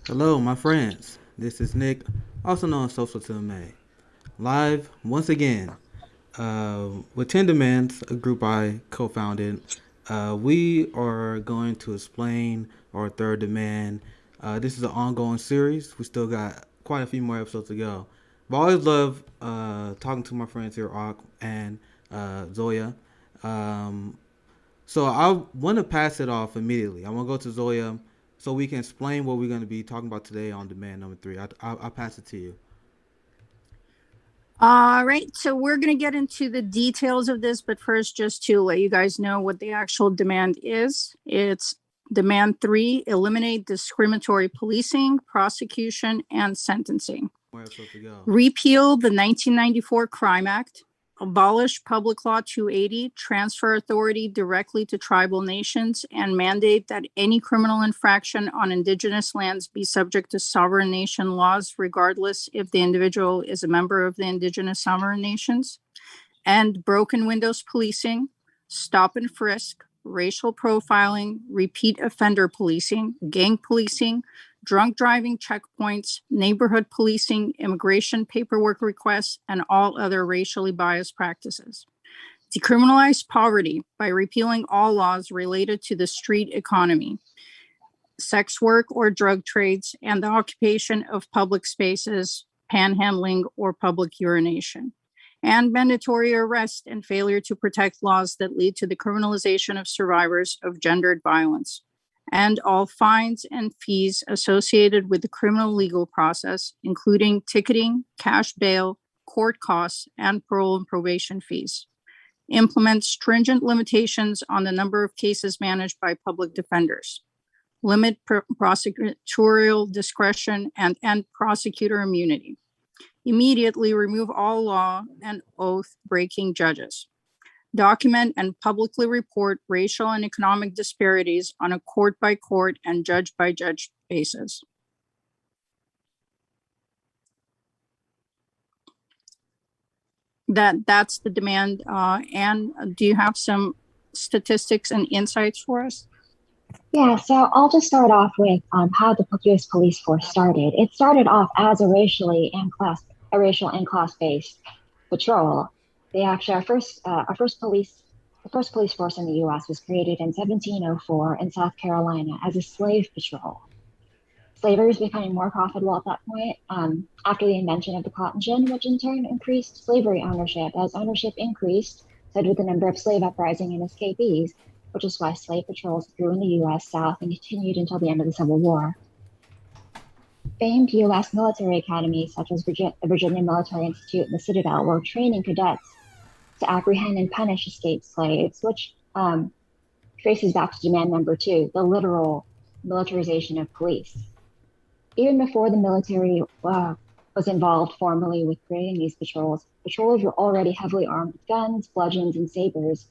Hello, my friends. This is Nick, also known as Social TMA, live once again with 10 Demands, a group I co founded. We are going to explain our third demand. This is an ongoing series. We still got quite a few more episodes to go. But I always love talking to my friends here, Ak and Zoya. Um, so I want to pass it off immediately. I want to go to Zoya so we can explain what we're going to be talking about today on demand number three. I'll pass it to you. All right, so we're going to get into the details of this, but first, just to let you guys know what the actual demand is. It's demand three: eliminate discriminatory policing, prosecution, and sentencing. More episodes to go. Repeal the 1994 Crime Act, abolish Public Law 280, transfer authority directly to tribal nations, and mandate that any criminal infraction on indigenous lands be subject to sovereign nation laws, regardless if the individual is a member of the indigenous sovereign nations. And broken windows policing, stop and frisk, racial profiling, repeat offender policing, gang policing, drunk driving checkpoints, neighborhood policing, immigration paperwork requests, and all other racially biased practices. Decriminalize poverty by repealing all laws related to the street economy, sex work or drug trades, and the occupation of public spaces, panhandling, or public urination. And mandatory arrest and failure to protect laws that lead to the criminalization of survivors of gendered violence, and all fines and fees associated with the criminal legal process, including ticketing, cash bail, court costs, and parole and probation fees. Implement stringent limitations on the number of cases managed by public defenders. Limit prosecutorial discretion and end prosecutor immunity. Immediately remove all law and oath breaking judges. Document and publicly report racial and economic disparities on a court by court and judge by judge basis. That's the demand. And do you have some statistics and insights for us? Yeah, so I'll just start off with how the U.S. police force started. It started off as a racial and class-based patrol. They actually, the first police force in the U.S. was created in 1704 in South Carolina as a slave patrol. Slavery was becoming more profitable at that point after the invention of the cotton gin, which in turn increased slavery ownership. As ownership increased, so did the number of slave uprising and escapees, which is why slave patrols grew in the U.S. South and continued until the end of the Civil War. Famed U.S. military academies such as the Virginia Military Institute and the Citadel were training cadets to apprehend and punish escaped slaves, which traces back to demand number two, the literal militarization of police. Even before the military was involved formally with creating these patrols, patrollers were already heavily armed with guns, bludgeons, and sabers,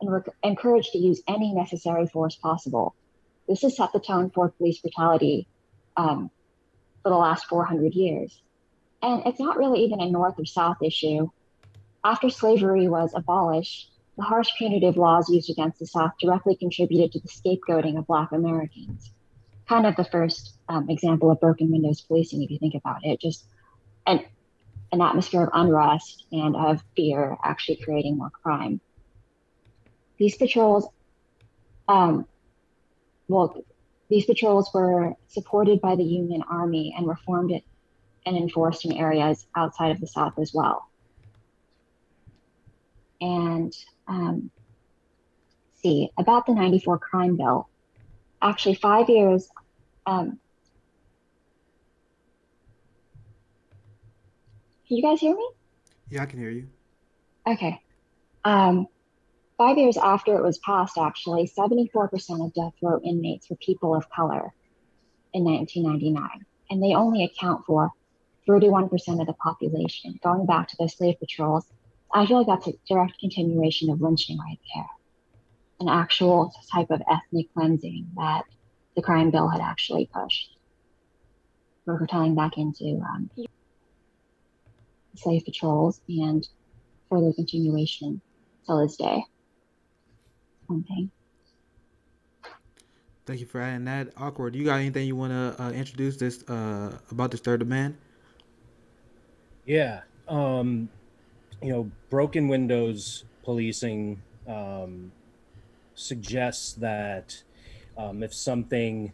and were encouraged to use any necessary force possible. This has set the tone for police brutality for the last 400 years. And it's not really even a North or South issue. After slavery was abolished, the harsh punitive laws used against the South directly contributed to the scapegoating of Black Americans. Kind of the first example of broken windows policing, if you think about it, just an atmosphere of unrest and of fear actually creating more crime. These patrols, these patrols were supported by the Union Army and were formed and enforced in areas outside of the South as well. And see, about the 94 crime bill, actually 5 years, can you guys hear me? Yeah, I can hear you. Okay. 5 years after it was passed, actually, 74% of death row inmates were people of color in 1999, and they only account for 31% of the population. Going back to those slave patrols, I feel like that's a direct continuation of lynching right there, an actual type of ethnic cleansing that the crime bill had actually pushed. We're tying back into slave patrols and further continuation till this day. One thing. Thank you for adding that. Awkward. You got anything you want to introduce this about this third demand? Yeah. Broken windows policing suggests that if something,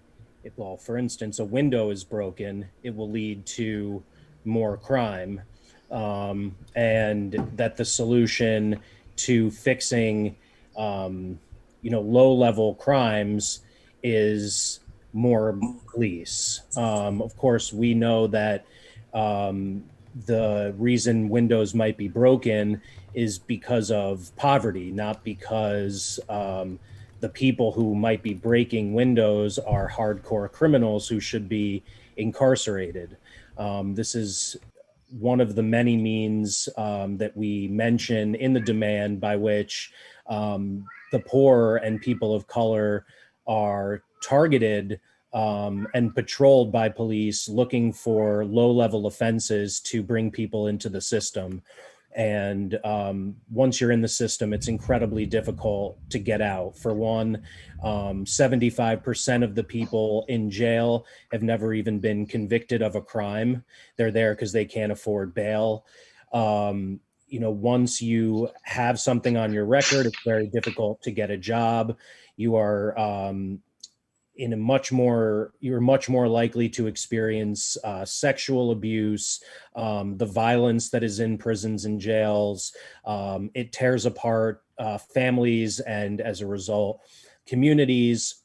well, for instance, a window is broken, it will lead to more crime, and that the solution to fixing, low-level crimes is more police. Of course, we know that the reason windows might be broken is because of poverty, not because the people who might be breaking windows are hardcore criminals who should be incarcerated. This is one of the many means that we mention in the demand by which the poor and people of color are targeted and patrolled by police looking for low-level offenses to bring people into the system. And once you're in the system, it's incredibly difficult to get out. For one, 75% of the people in jail have never even been convicted of a crime. They're there because they can't afford bail. Once you have something on your record, it's very difficult to get a job. You are you're much more likely to experience sexual abuse, the violence that is in prisons and jails. It tears apart families and, as a result, communities.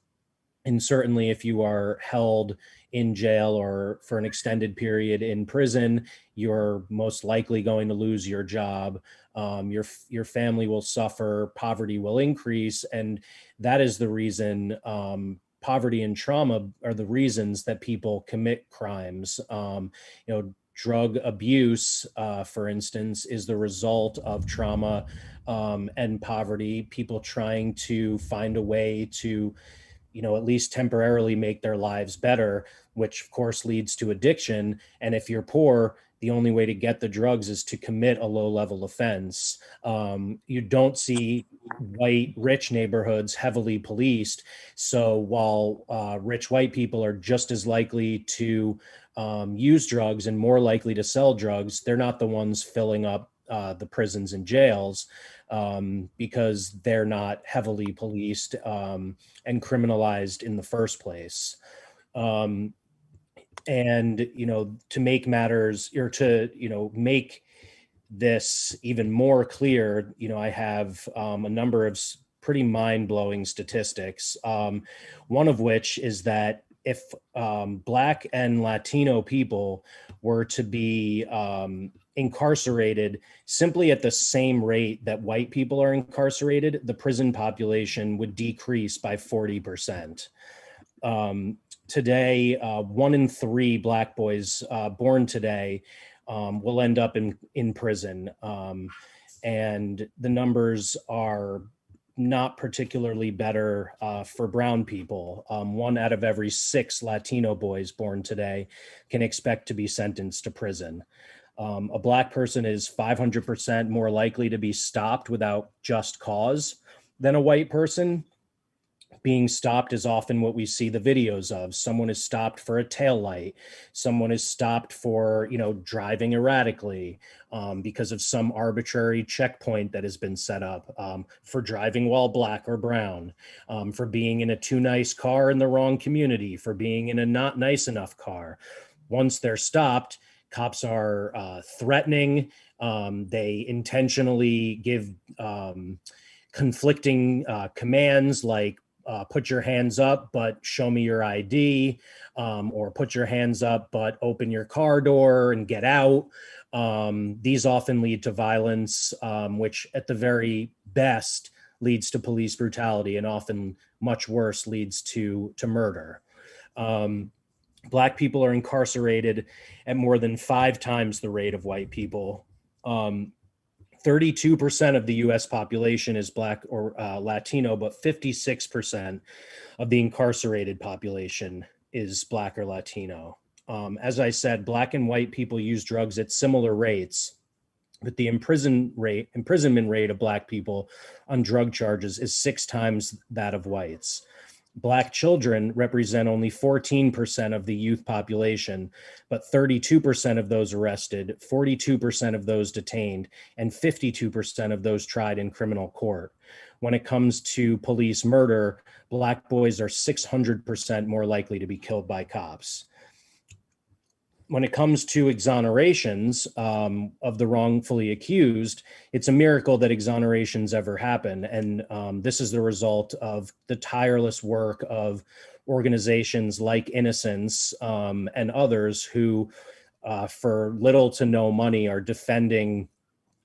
And certainly if you are held in jail or for an extended period in prison, you're most likely going to lose your job. Your family will suffer, poverty will increase, and that is the reason poverty and trauma are the reasons that people commit crimes. Drug abuse, for instance, is the result of trauma and poverty, people trying to find a way to, at least temporarily make their lives better, which of course leads to addiction. And if you're poor, the only way to get the drugs is to commit a low-level offense. You don't see white, rich neighborhoods heavily policed. So while rich white people are just as likely to use drugs and more likely to sell drugs, they're not the ones filling up the prisons and jails because they're not heavily policed and criminalized in the first place. And, to make matters, or to, make this even more clear, I have a number of pretty mind-blowing statistics. One of which is that if Black and Latino people were to be incarcerated simply at the same rate that white people are incarcerated, the prison population would decrease by 40%. Today, 1 in 3 Black boys born today will end up in prison. And the numbers are not particularly better for brown people. 1 out of every 6 Latino boys born today can expect to be sentenced to prison. A Black person is 500% more likely to be stopped without just cause than a white person. Being stopped is often what we see the videos of. Someone is stopped for a taillight. Someone is stopped for, driving erratically because of some arbitrary checkpoint that has been set up, for driving while Black or brown, for being in a too nice car in the wrong community, for being in a not nice enough car. Once they're stopped, cops are threatening. They intentionally give conflicting commands like, put your hands up, but show me your ID, or put your hands up, but open your car door and get out. These often lead to violence, which at the very best leads to police brutality, and often much worse leads to murder. Black people are incarcerated at more than 5 times the rate of white people. 32% of the US population is Black or Latino, but 56% of the incarcerated population is Black or Latino. As I said, Black and white people use drugs at similar rates, but the imprisonment rate of Black people on drug charges is 6 times that of whites. Black children represent only 14% of the youth population, but 32% of those arrested, 42% of those detained, and 52% of those tried in criminal court. When it comes to police murder, Black boys are 600% more likely to be killed by cops. When it comes to exonerations of the wrongfully accused, it's a miracle that exonerations ever happen. And this is the result of the tireless work of organizations like Innocence and others who, for little to no money, are defending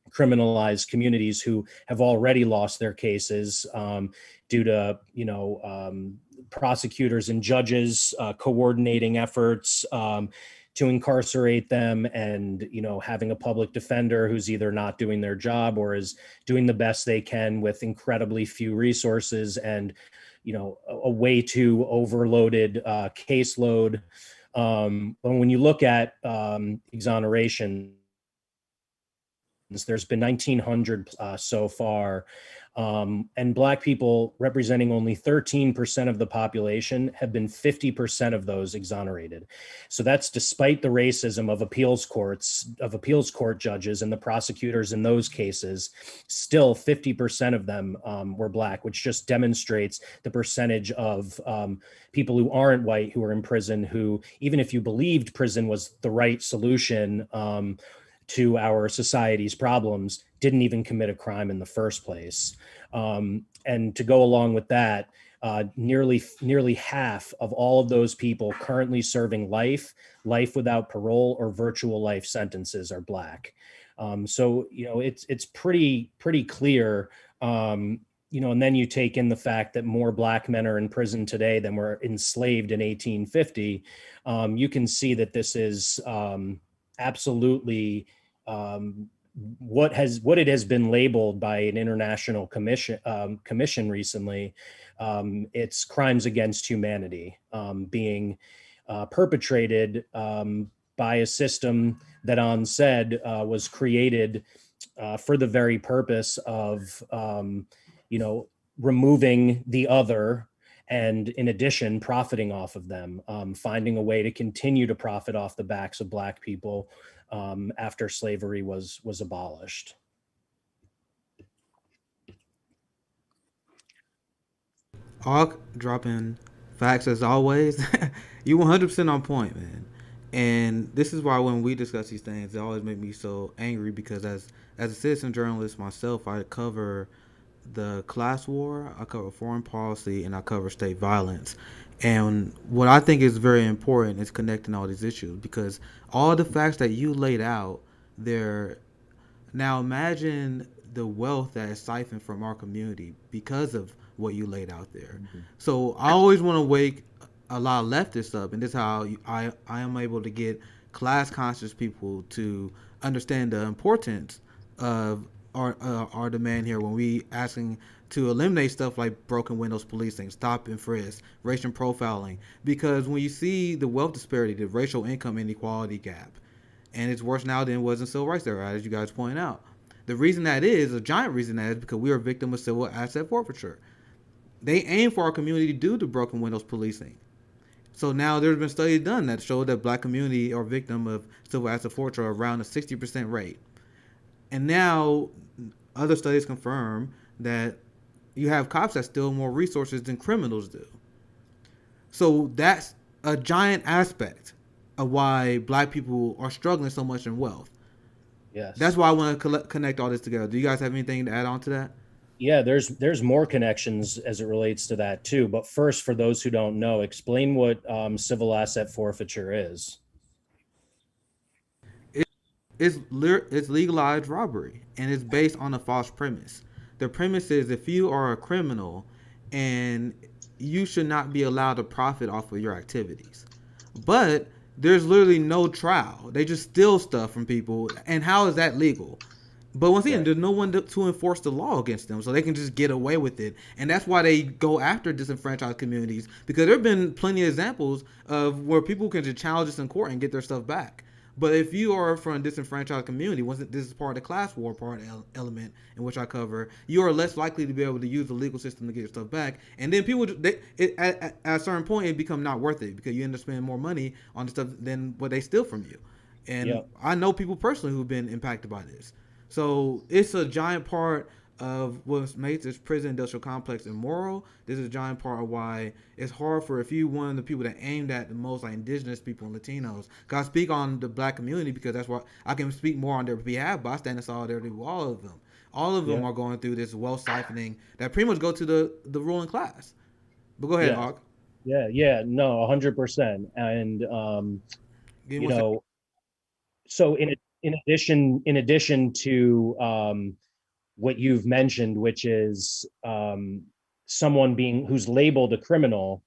criminalized communities who have already lost their cases due to, prosecutors and judges coordinating efforts to incarcerate them, and having a public defender who's either not doing their job or is doing the best they can with incredibly few resources and a way too overloaded caseload. But when you look at exoneration, there's been 1,900 so far, and Black people, representing only 13% of the population, have been 50% of those exonerated. So that's despite the racism of appeals court judges and the prosecutors in those cases. Still, 50% of them were Black, which just demonstrates the percentage of people who aren't white who are in prison, who, even if you believed prison was the right solution to our society's problems, didn't even commit a crime in the first place. And to go along with that, nearly half of all of those people currently serving life without parole, or virtual life sentences are Black. So it's pretty clear. And then you take in the fact that more Black men are in prison today than were enslaved in 1850. You can see that this is absolutely what it has been labeled by an international commission recently. It's crimes against humanity being perpetrated by a system that On said was created for the very purpose of removing the other, and in addition, profiting off of them, finding a way to continue to profit off the backs of Black people after slavery was abolished. All dropping facts as always. You 100% on point, man. And this is why when we discuss these things, it always make me so angry, because as a citizen journalist myself, I cover the class war, I cover foreign policy, and I cover state violence. And what I think is very important is connecting all these issues, because all the facts that you laid out there, now imagine the wealth that is siphoned from our community because of what you laid out there. Mm-hmm. So I always want to wake a lot of leftists up, and this is how I am able to get class conscious people to understand the importance of our demand here when we asking to eliminate stuff like broken windows policing, stop and frisk, racial profiling. Because when you see the wealth disparity, the racial income inequality gap, and it's worse now than it was in civil rights era, as you guys point out. The reason that is, a giant reason that is, because we are a victim of civil asset forfeiture. They aim for our community to do the broken windows policing. So now there's been studies done that show that Black community are victim of civil asset forfeiture around a 60% rate. And now other studies confirm that you have cops that steal more resources than criminals do. So that's a giant aspect of why Black people are struggling so much in wealth. Yes. That's why I want to connect all this together. Do you guys have anything to add on to that? Yeah, there's more connections as it relates to that too. But first, for those who don't know, explain what civil asset forfeiture is. It's legalized robbery, and it's based on a false premise. The premise is if you are a criminal, and you should not be allowed to profit off of your activities. But there's literally no trial. They just steal stuff from people, and how is that legal? But once again, there's no one to enforce the law against them, so they can just get away with it. And that's why they go after disenfranchised communities, because there have been plenty of examples of where people can just challenge this in court and get their stuff back. But if you are from a disenfranchised community, once this is part of the class war element in which I cover, you are less likely to be able to use the legal system to get your stuff back. And then people, at a certain point, it become not worth it because you end up spending more money on the stuff than what they steal from you. And Yep. I know people personally who've been impacted by this. So it's a giant part of what makes this prison industrial complex immoral. This is a giant part of why it's hard for, if you one of the people that aimed at the most, like indigenous people and Latinos. Cause I speak on the black community because that's what I can speak more on their behalf, but I stand in solidarity with all of them. All of them Yeah. are going through this wealth siphoning that pretty much go to the ruling class. But go ahead, Yeah. Hawk. Yeah, no, 100%. And Give me you one second. know, so in addition to what you've mentioned, which is someone who's labeled a criminal,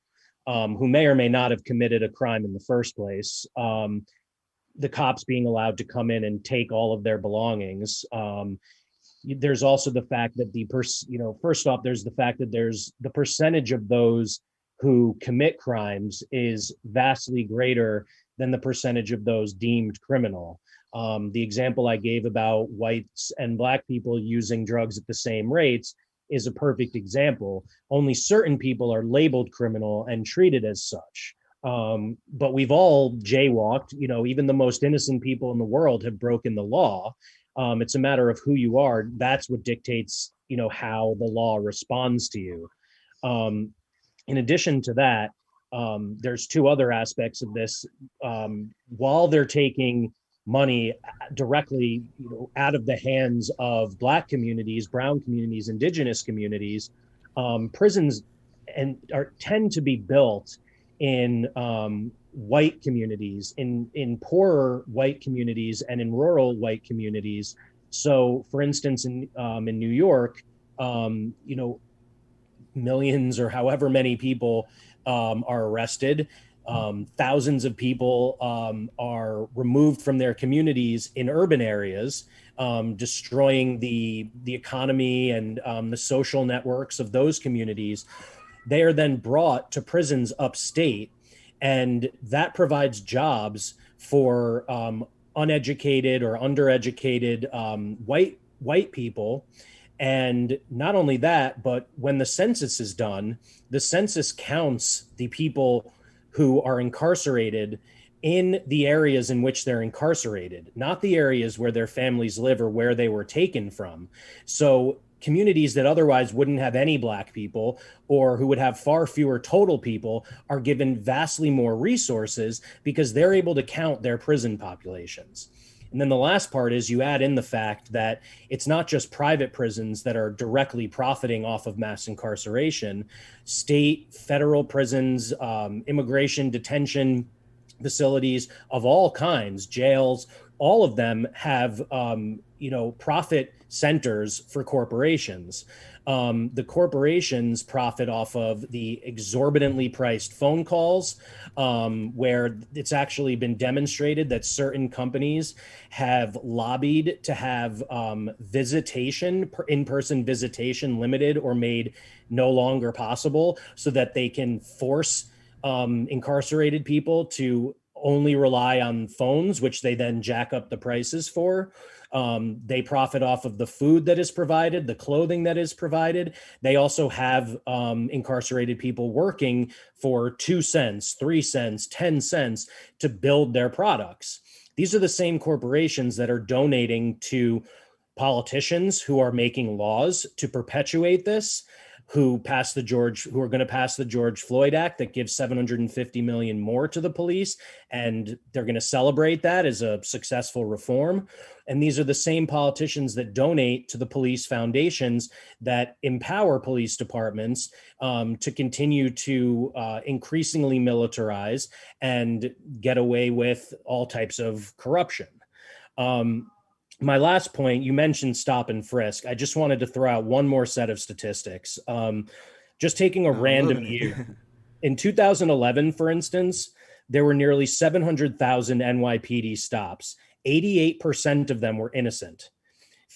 who may or may not have committed a crime in the first place, the cops being allowed to come in and take all of their belongings. There's also the fact that first off, there's the fact that there's the percentage of those who commit crimes is vastly greater than the percentage of those deemed criminal. The example I gave about whites and black people using drugs at the same rates is a perfect example. Only certain people are labeled criminal and treated as such. But we've all jaywalked, even the most innocent people in the world have broken the law. It's a matter of who you are. That's what dictates, how the law responds to you. In addition to that, there's two other aspects of this. While they're taking money directly, out of the hands of black communities, brown communities, indigenous communities, prisons tend to be built in white communities, in poorer white communities, and in rural white communities. So, for instance, in New York, millions or however many people are arrested. Thousands of people are removed from their communities in urban areas, destroying the economy and the social networks of those communities. They are then brought to prisons upstate, and that provides jobs for uneducated or undereducated white people. And not only that, but when the census is done, the census counts the people who are incarcerated in the areas in which they're incarcerated, not the areas where their families live or where they were taken from. So communities that otherwise wouldn't have any black people, or who would have far fewer total people, are given vastly more resources because they're able to count their prison populations. And then the last part is you add in the fact that it's not just private prisons that are directly profiting off of mass incarceration. State, federal prisons, immigration detention facilities of all kinds, jails, all of them have, profit centers for corporations. The corporations profit off of the exorbitantly priced phone calls, where it's actually been demonstrated that certain companies have lobbied to have in-person visitation limited or made no longer possible, so that they can force incarcerated people to only rely on phones, which they then jack up the prices for. They profit off of the food that is provided, the clothing that is provided. They also have incarcerated people working for 2 cents, 3 cents, 10 cents to build their products. These are the same corporations that are donating to politicians who are making laws to perpetuate this, who are going to pass the George Floyd Act that gives $750 million more to the police, and they're going to celebrate that as a successful reform. And these are the same politicians that donate to the police foundations that empower police departments to continue to increasingly militarize and get away with all types of corruption. My last point, you mentioned stop and frisk. I just wanted to throw out one more set of statistics. Just taking a random year. In 2011, for instance, there were nearly 700,000 NYPD stops. 88% of them were innocent.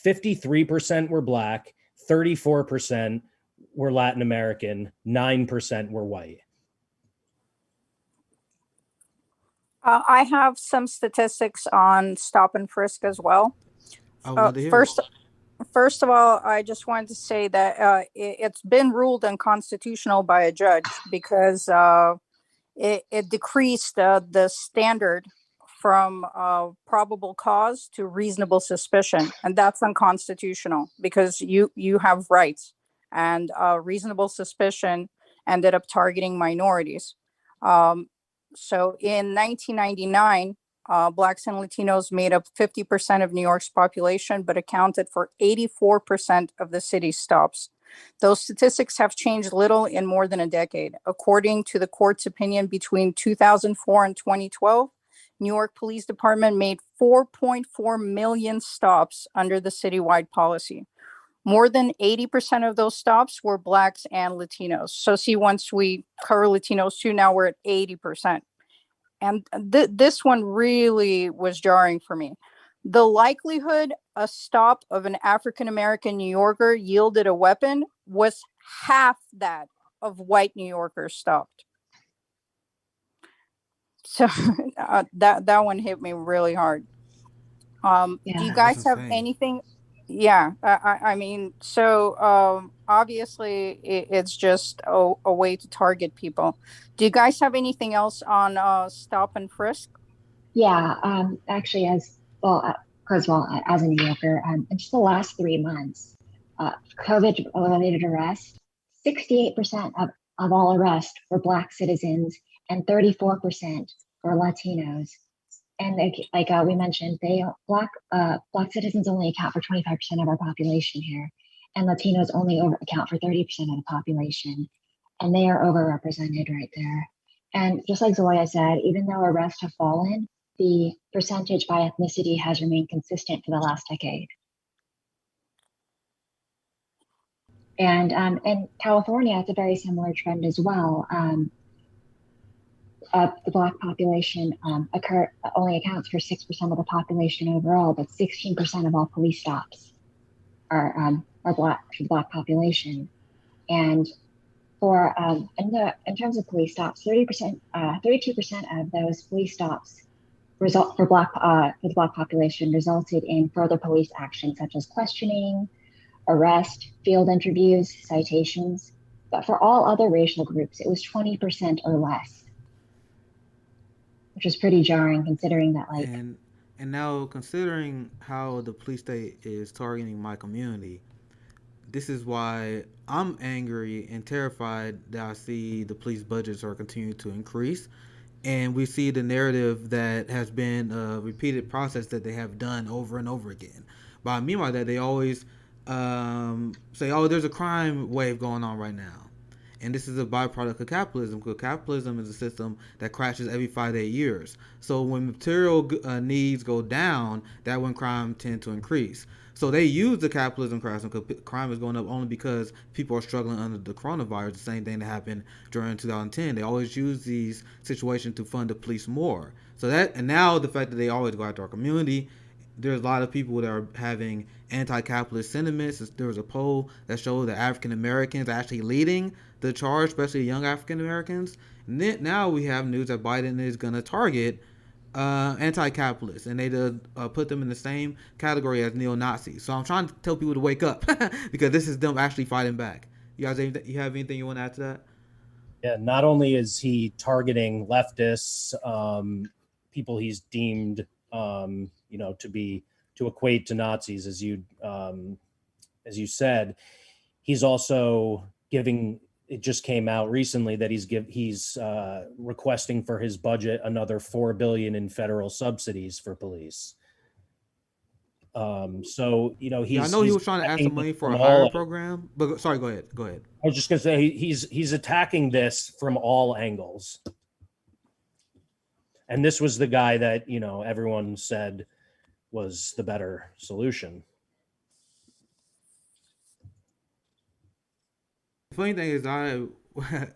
53% were Black, 34% were Latin American, 9% were white. I have some statistics on stop and frisk as well. I would love to hear it. First of all, I just wanted to say that it's been ruled unconstitutional by a judge because it decreased the standard from probable cause to reasonable suspicion, and that's unconstitutional because you have rights, and reasonable suspicion ended up targeting minorities. Um, so in 1999, Blacks and Latinos made up 50% of New York's population, but accounted for 84% of the city's stops. Those statistics have changed little in more than a decade. According to the court's opinion between 2004 and 2012, New York Police Department made 4.4 million stops under the citywide policy. More than 80% of those stops were Blacks and Latinos. So see, once we cover Latinos too, now we're at 80%. And this one really was jarring for me. The likelihood a stop of an African-American New Yorker yielded a weapon was half that of white New Yorkers stopped. So that one hit me really hard. Do you guys have anything? Yeah, I mean, so obviously it's just a way to target people. Do you guys have anything else on stop and frisk? Yeah, actually, as well, first of all, as a New Yorker, in just the last 3 months, COVID-related arrests, 68% of all arrests were Black citizens and 34% were Latinos. And like we mentioned, Black citizens only account for 25% of our population here, and Latinos only account for 30% of the population, and they are overrepresented right there. And just like Zoya said, even though arrests have fallen, the percentage by ethnicity has remained consistent for the last decade. And in California, it's a very similar trend as well. The Black population only accounts for 6% of the population overall, but 16% of all police stops are Black for the Black population. And for in terms of police stops, 32% of those police stops for the Black population resulted in further police action such as questioning, arrest, field interviews, citations. But for all other racial groups, it was 20% or less, which is pretty jarring considering that And now considering how the police state is targeting my community, this is why I'm angry and terrified that I see the police budgets are continuing to increase, and we see the narrative that has been a repeated process that they have done over and over again. But I mean by that, they always say, "Oh, there's a crime wave going on right now." And this is a byproduct of capitalism, because capitalism is a system that crashes every 5 to 8 years. So when material needs go down, that when crime tend to increase. So they use the capitalism crash because crime is going up only because people are struggling under the coronavirus. The same thing that happened during 2010. They always use these situations to fund the police more. So that, and now the fact that they always go after our community, there's a lot of people that are having anti-capitalist sentiments. There was a poll that showed that African Americans are actually leading the charge, especially young African Americans. Now we have news that Biden is going to target anti-capitalists, and they put them in the same category as neo-Nazis. So I'm trying to tell people to wake up because this is them actually fighting back. You guys, you have anything you want to add to that? Yeah, not only is he targeting leftists, people he's deemed, to equate to Nazis, as you said, he's also giving. It just came out recently that he's requesting for his budget another $4 billion in federal subsidies for police. So I know he was trying to ask some money for a hire program, but sorry, go ahead. I was just gonna say he's attacking this from all angles, and this was the guy that everyone said was the better solution. The funny thing is, I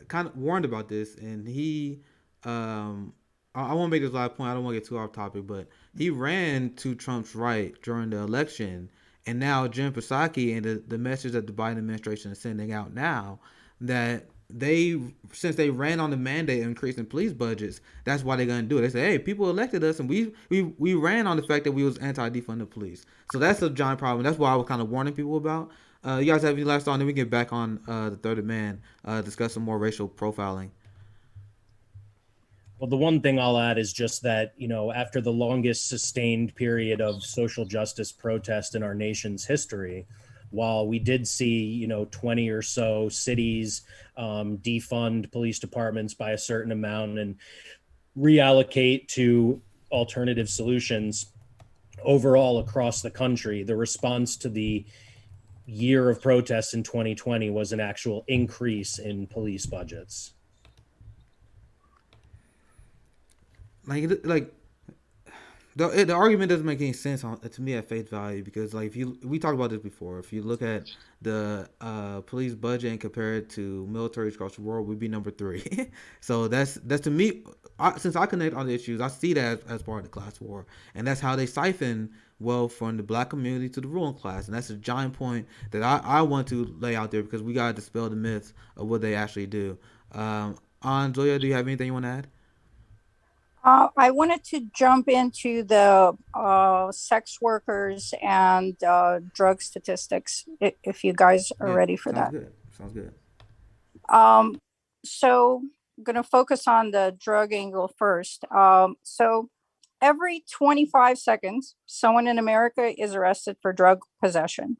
kind of warned about this, and I won't make this last point. I don't want to get too off topic, but he ran to Trump's right during the election, and now Jen Psaki and the message that the Biden administration is sending out now that they, since they ran on the mandate of increasing police budgets, that's why they're gonna do it. They say, hey, people elected us, and we ran on the fact that we was anti-defund the police. So that's a giant problem. That's why I was kind of warning people about. You guys have any last thought? And then we get back on the third man, discuss some more racial profiling. Well, the one thing I'll add is just that, after the longest sustained period of social justice protest in our nation's history, while we did see, 20 or so cities defund police departments by a certain amount and reallocate to alternative solutions overall across the country, the response to the year of protests in 2020 was an actual increase in police budgets. Like the argument doesn't make any sense to me at face value, because like we talked about this before. If you look at the police budget and compare it to militaries across the world, we'd be number 3. So that's to me. Since I connect on the issues, I see that as part of the class war, and that's how they siphon wealth from the black community to the ruling class. And that's a giant point that I want to lay out there, because we gotta dispel the myths of what they actually do. Julia, do you have anything you want to add? I wanted to jump into the sex workers and drug statistics, if you guys are ready for that. Sounds good. So I'm going to focus on the drug angle first. So every 25 seconds, someone in America is arrested for drug possession.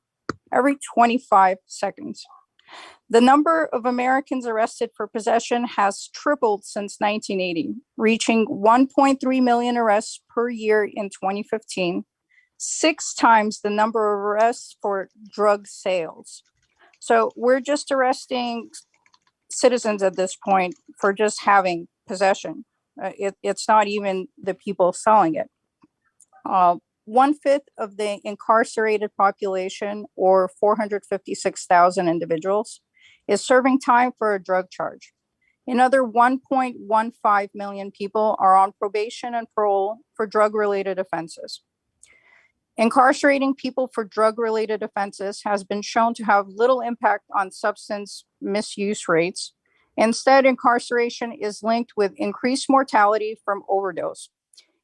Every 25 seconds. The number of Americans arrested for possession has tripled since 1980, reaching 1.3 million arrests per year in 2015, 6 times the number of arrests for drug sales. So we're just arresting citizens at this point for just having possession. It's not even the people selling it. 1/5 of the incarcerated population, or 456,000 individuals, is serving time for a drug charge. Another 1.15 million people are on probation and parole for drug-related offenses. Incarcerating people for drug-related offenses has been shown to have little impact on substance misuse rates. Instead, incarceration is linked with increased mortality from overdose.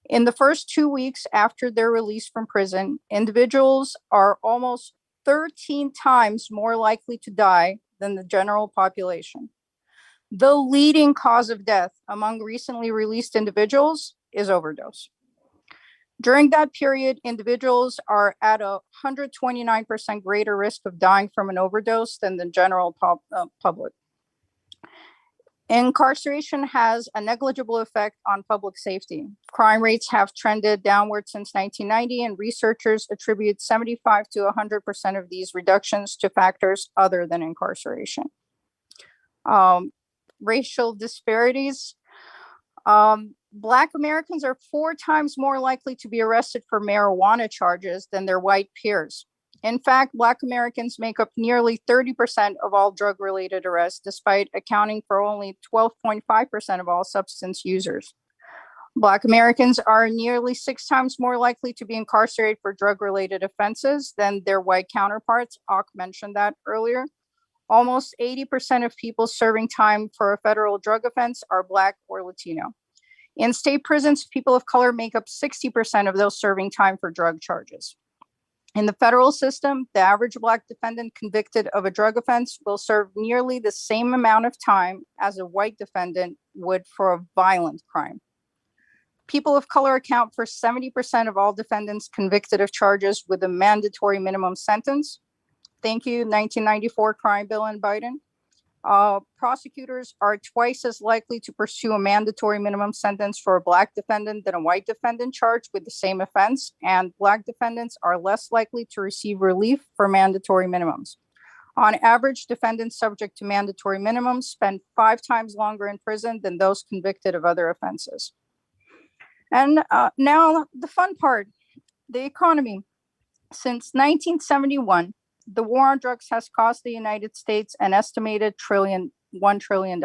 In the first 2 weeks after their release from prison, individuals are almost 13 times more likely to die than the general population. The leading cause of death among recently released individuals is overdose. During that period, individuals are at a 129% greater risk of dying from an overdose than the general public. Incarceration has a negligible effect on public safety. Crime rates have trended downward since 1990, and researchers attribute 75 to 100% of these reductions to factors other than incarceration. Racial disparities. Black Americans are 4 times more likely to be arrested for marijuana charges than their white peers. In fact, Black Americans make up nearly 30% of all drug-related arrests, despite accounting for only 12.5% of all substance users. Black Americans are nearly 6 times more likely to be incarcerated for drug-related offenses than their white counterparts. Ak mentioned that earlier. Almost 80% of people serving time for a federal drug offense are Black or Latino. In state prisons, people of color make up 60% of those serving time for drug charges. In the federal system, the average Black defendant convicted of a drug offense will serve nearly the same amount of time as a white defendant would for a violent crime. People of color account for 70% of all defendants convicted of charges with a mandatory minimum sentence. Thank you, 1994 crime bill in Biden. Prosecutors are twice as likely to pursue a mandatory minimum sentence for a Black defendant than a white defendant charged with the same offense, and Black defendants are less likely to receive relief for mandatory minimums. On average, defendants subject to mandatory minimums spend 5 times longer in prison than those convicted of other offenses. And now the fun part, the economy. Since 1971, the war on drugs has cost the United States an estimated $1 trillion.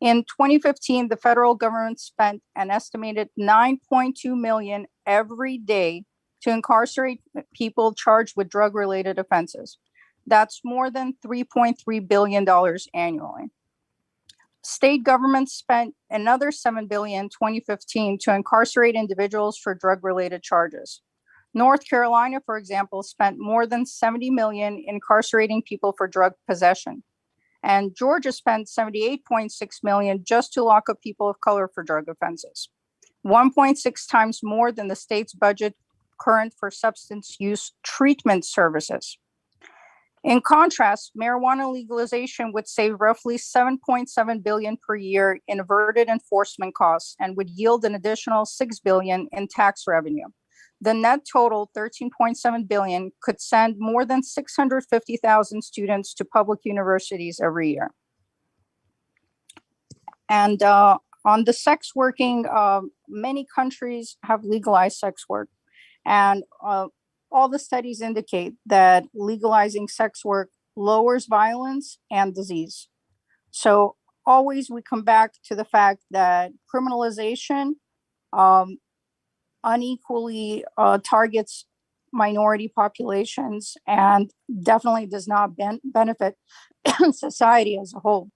In 2015, the federal government spent an estimated $9.2 million every day to incarcerate people charged with drug-related offenses. That's more than $3.3 billion annually. State governments spent another $7 billion in 2015 to incarcerate individuals for drug-related charges. North Carolina, for example, spent more than $70 million incarcerating people for drug possession. And Georgia spent $78.6 million just to lock up people of color for drug offenses, 1.6 times more than the state's budget current for substance use treatment services. In contrast, marijuana legalization would save roughly $7.7 billion per year in averted enforcement costs and would yield an additional $6 billion in tax revenue. The net total, $13.7 billion, could send more than 650,000 students to public universities every year. And on the sex working, many countries have legalized sex work. And all the studies indicate that legalizing sex work lowers violence and disease. So always we come back to the fact that criminalization unequally targets minority populations and definitely does not benefit society as a whole.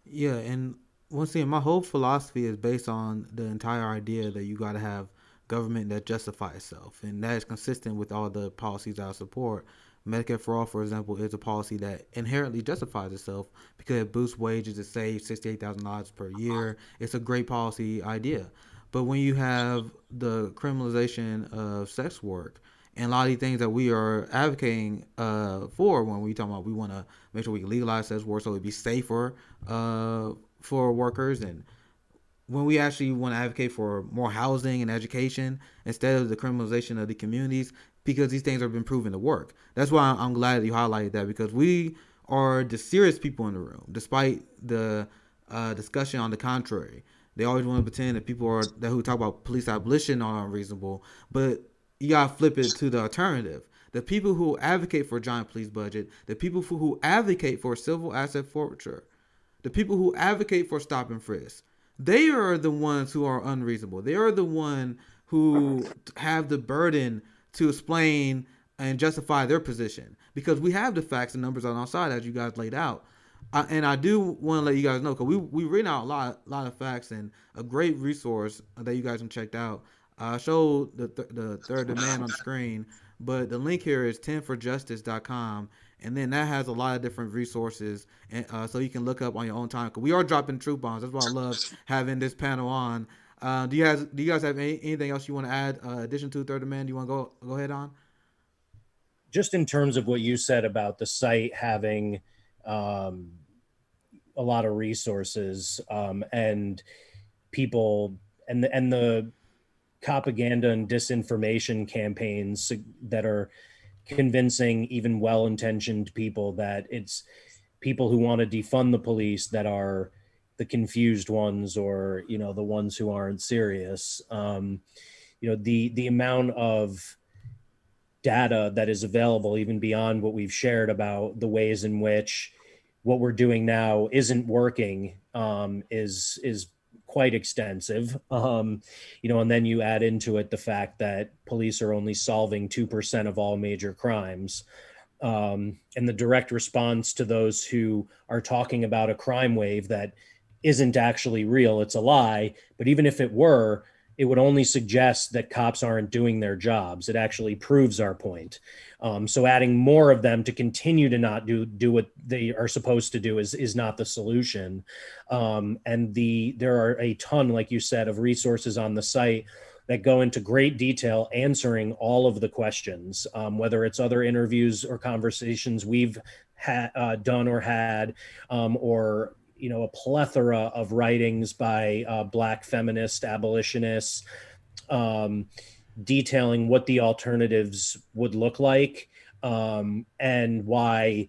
Yeah, and once again, my whole philosophy is based on the entire idea that you got to have government that justifies itself, and that is consistent with all the policies I support. Medicare for All, for example, is a policy that inherently justifies itself because it boosts wages, it saves $68,000 per year. It's a great policy idea. But when you have the criminalization of sex work and a lot of these things that we are advocating for, when we talk about we want to make sure we can legalize sex work so it'd be safer for workers, and when we actually want to advocate for more housing and education instead of the criminalization of the communities, because these things have been proven to work. That's why I'm glad that you highlighted that, because we are the serious people in the room, despite the discussion on the contrary. They always want to pretend that people who talk about police abolition are unreasonable, but you gotta flip it to the alternative. The people who advocate for a giant police budget, the people who advocate for civil asset forfeiture, the people who advocate for stop and frisk, they are the ones who are unreasonable. They are the one who have the burden to explain and justify their position, because we have the facts and numbers on our side as you guys laid out. And I do want to let you guys know, because we read out a lot of facts, and a great resource that you guys can check out. I showed the third demand on the screen, but the link here is 10forjustice.com, and then that has a lot of different resources, and so you can look up on your own time. Cause we are dropping truth bombs. That's why I love having this panel on. Do you guys have anything else you want to add? Addition to third demand, you want to go ahead on? Just in terms of what you said about the site having a lot of resources and people and the propaganda and disinformation campaigns that are convincing even well-intentioned people that it's people who want to defund the police that are the confused ones, or the ones who aren't serious. The amount of data that is available, even beyond what we've shared about the ways in which what we're doing now isn't working, is quite extensive. And then you add into it the fact that police are only solving 2% of all major crimes. And the direct response to those who are talking about a crime wave that isn't actually real, it's a lie. But even if it were, it would only suggest that cops aren't doing their jobs. It actually proves our point. So adding more of them to continue to not do what they are supposed to do is not the solution. And there are a ton, like you said, of resources on the site that go into great detail answering all of the questions, whether it's other interviews or conversations we've done or had, or a plethora of writings by Black feminist abolitionists, detailing what the alternatives would look like, and why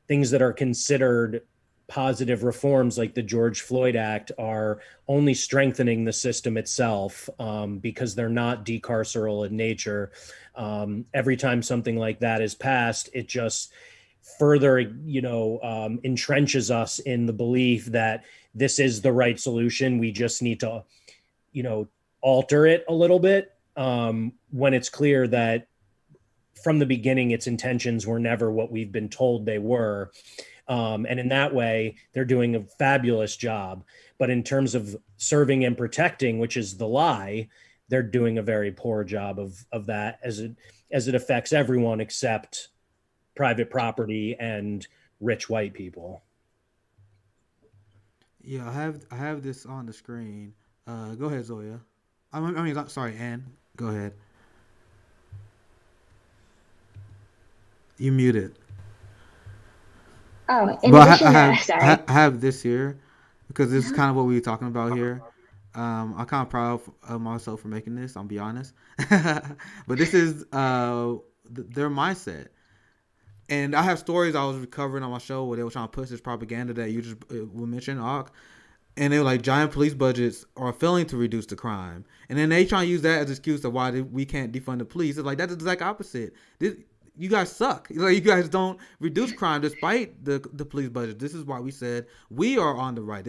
things that are considered positive reforms like the George Floyd Act are only strengthening the system itself, because they're not decarceral in nature. Every time something like that is passed, it just further, entrenches us in the belief that this is the right solution. We just need to, alter it a little bit, when it's clear that from the beginning, its intentions were never what we've been told they were. And in that way, they're doing a fabulous job. But in terms of serving and protecting, which is the lie, they're doing a very poor job of that, as it affects everyone except private property and rich white people. Yeah, I have this on the screen. Go ahead, Zoya. Sorry, Ann. Go ahead. You muted. Oh, in But addition to, sorry. I have this here because this is kind of what we were talking about here. I'm kind of proud of myself for making this. I'll be honest, but this is their mindset. And I have stories I was covering on my show where they were trying to push this propaganda that you just were mentioning, Ak. And they were like, giant police budgets are failing to reduce the crime. And then they try to use that as an excuse of why we can't defund the police. It's like, that's the exact opposite. You guys suck. Like, you guys don't reduce crime despite the police budget. This is why we said we are on the right.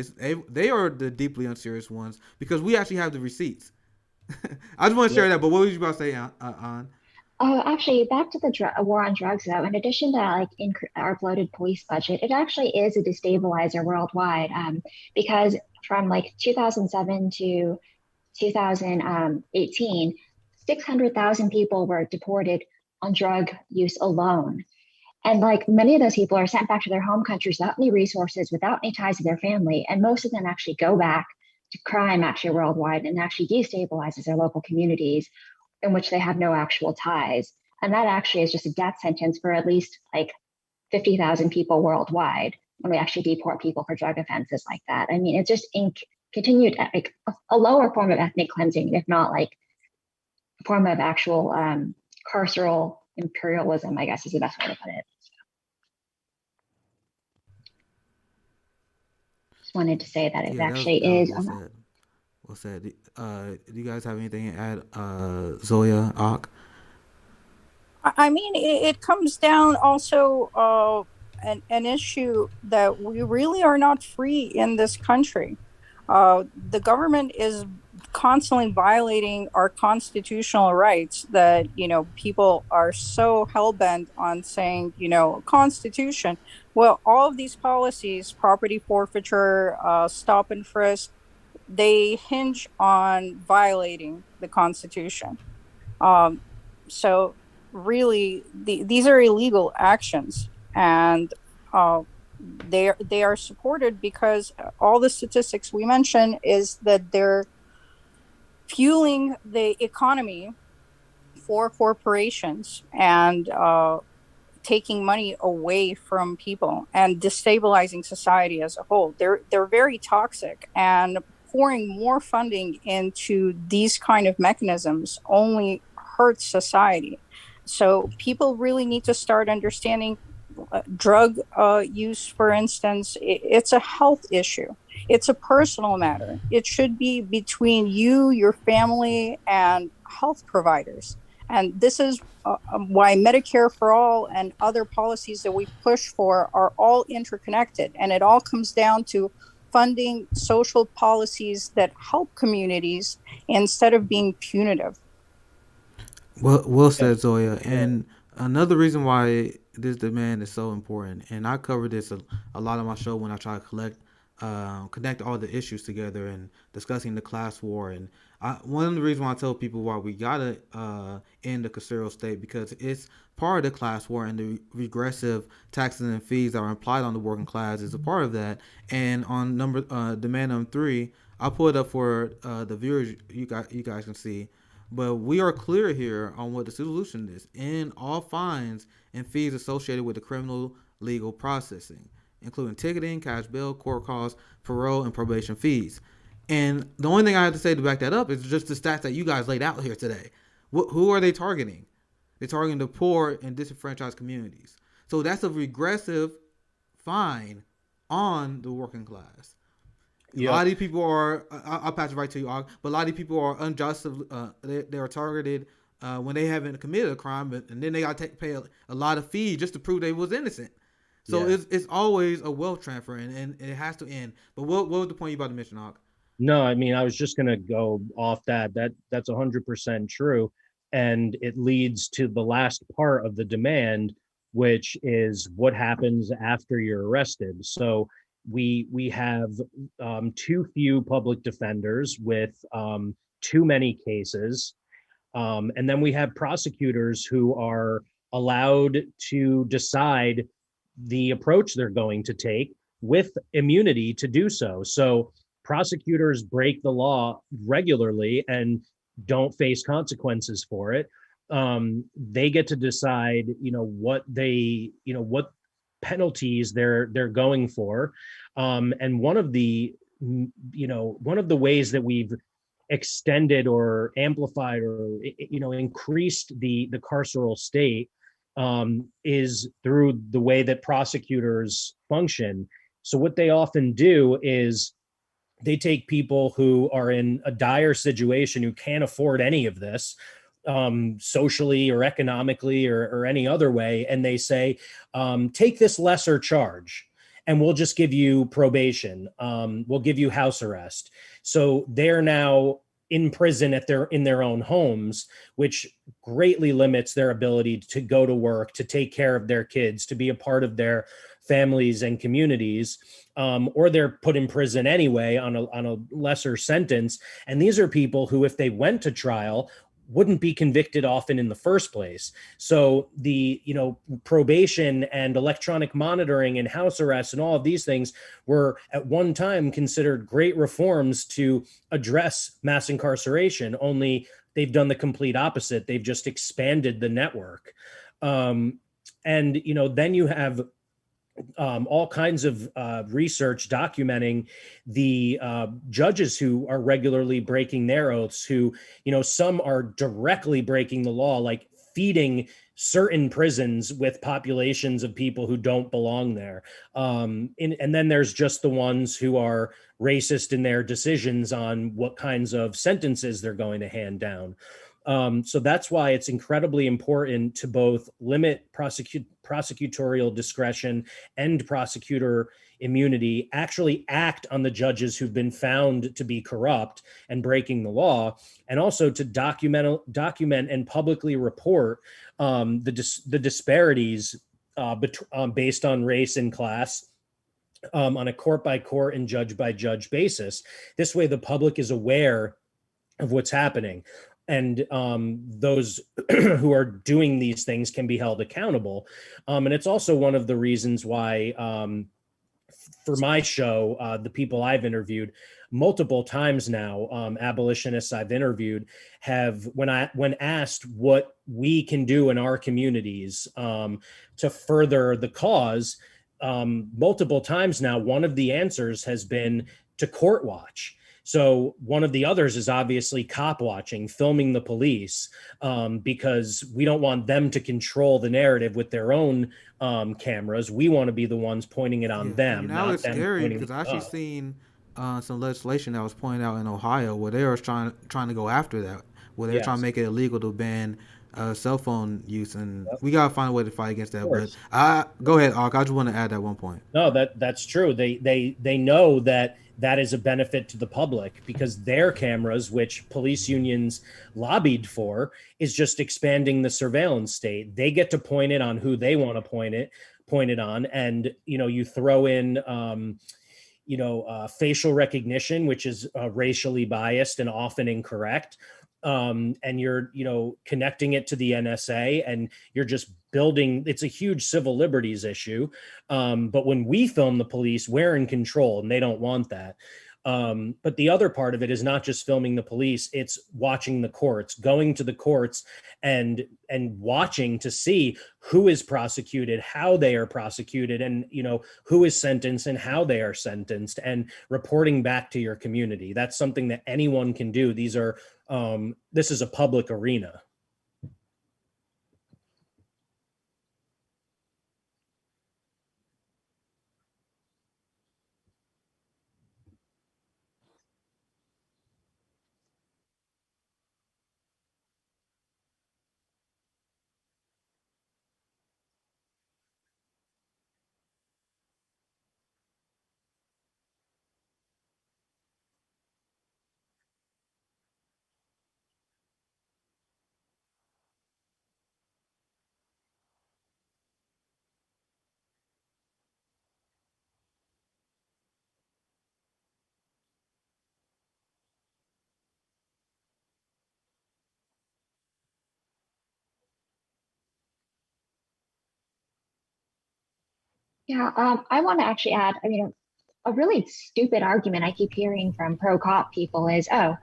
They are the deeply unserious ones because we actually have the receipts. I just want to share that. But what was you about to say, An? Oh, actually, back to the war on drugs, though. In addition to like our bloated police budget, it actually is a destabilizer worldwide. Because from like 2007 to 2018, 600,000 people were deported on drug use alone. And like many of those people are sent back to their home countries without any resources, without any ties to their family. And most of them actually go back to crime actually worldwide and actually destabilizes their local communities in which they have no actual ties. And that actually is just a death sentence for at least like 50,000 people worldwide when we actually deport people for drug offenses like that. I mean, it's just continued like a lower form of ethnic cleansing, if not like a form of actual carceral imperialism, I guess is the best way to put it. Just wanted to say that it actually is. Well said. Do you guys have anything to add, Zoya, Ak? I mean, it comes down also an issue that we really are not free in this country. The government is constantly violating our constitutional rights that, people are so hell-bent on saying, Constitution. Well, all of these policies, property forfeiture, stop and frisk, they hinge on violating the Constitution. So really, these are illegal actions, and they are supported because all the statistics we mentioned is that they're fueling the economy for corporations and taking money away from people and destabilizing society as a whole. They're very toxic, and pouring more funding into these kind of mechanisms only hurts society. So people really need to start understanding drug use, for instance. It's a health issue. It's a personal matter. It should be between you, your family, and health providers. And this is why Medicare for All and other policies that we push for are all interconnected. And it all comes down to funding social policies that help communities instead of being punitive. Well said, Zoya. And another reason why this demand is so important, and I cover this a lot on my show when I try to connect all the issues together and discussing the class war. And one of the reasons why I tell people why we gotta end the carceral state, because it's part of the class war, and the regressive taxes and fees that are implied on the working class is a part of that. And on demand number 3, I'll pull it up for the viewers. You guys can see. But we are clear here on what the solution is: in all fines and fees associated with the criminal legal processing, including ticketing, cash bail, court costs, parole, and probation fees. And the only thing I have to say to back that up is just the stats that you guys laid out here today. Who are they targeting? They're targeting the poor and disenfranchised communities. So that's a regressive fine on the working class. Yep. A lot of these people are, I'll pass it right to you, Og, but a lot of these people are unjust. They are targeted when they haven't committed a crime, and then they got to pay a lot of fees just to prove they was innocent. So it's always a wealth transfer, and it has to end. But what was the point you about to mention, Og? No, I mean, I was just going to go off that's 100% true. And it leads to the last part of the demand, which is what happens after you're arrested. So we have too few public defenders with too many cases, and then we have prosecutors who are allowed to decide the approach they're going to take with immunity to do so. So prosecutors break the law regularly and don't face consequences for it. They get to decide, what penalties they're going for. And one of the ways that we've extended or amplified or increased the carceral state is through the way that prosecutors function. So what they often do is they take people who are in a dire situation, who can't afford any of this, socially or economically or any other way, and they say, take this lesser charge and we'll just give you probation. We'll give you house arrest. So they're now in prison in their own homes, which greatly limits their ability to go to work, to take care of their kids, to be a part of their families and communities, or they're put in prison anyway on a lesser sentence. And these are people who, if they went to trial, wouldn't be convicted often in the first place. So the probation and electronic monitoring and house arrest and all of these things were at one time considered great reforms to address mass incarceration, only they've done the complete opposite. They've just expanded the network. And then you have all kinds of research documenting the judges who are regularly breaking their oaths, who, some are directly breaking the law, like feeding certain prisons with populations of people who don't belong there. And then there's just the ones who are racist in their decisions on what kinds of sentences they're going to hand down. So that's why it's incredibly important to both limit prosecutorial discretion and prosecutor immunity, actually act on the judges who've been found to be corrupt and breaking the law, and also to document and publicly report the disparities based on race and class, on a court by court and judge by judge basis. This way, the public is aware of what's happening, and those who are doing these things can be held accountable. And it's also one of the reasons why, for my show, the people I've interviewed multiple times now, abolitionists I've interviewed, have, when asked what we can do in our communities to further the cause, multiple times now, one of the answers has been to court watch. So one of the others is obviously cop watching, filming the police, because we don't want them to control the narrative with their own cameras. We want to be the ones pointing it on them, Now not it's them scary pointing because it I actually up. seen some legislation that was pointed out in Ohio where they were trying to go after that, where they're trying to Yes, make it illegal to ban cell phone use, and yep, we gotta find a way to fight against of that. But course. go ahead, Ark. I just want to add that one point. No, that's true. They know that that is a benefit to the public, because their cameras, which police unions lobbied for, is just expanding the surveillance state. They get to point it on who they want to point it on, and you throw in facial recognition, which is racially biased and often incorrect. And you're, connecting it to the NSA, and you're just building, it's a huge civil liberties issue. But when we film the police, we're in control, and they don't want that. But the other part of it is not just filming the police, it's watching the courts, going to the courts and watching to see who is prosecuted, how they are prosecuted, and who is sentenced and how they are sentenced, and reporting back to your community. That's something that anyone can do. This is a public arena. Yeah, I want to actually add, a really stupid argument I keep hearing from pro-cop people is, oh,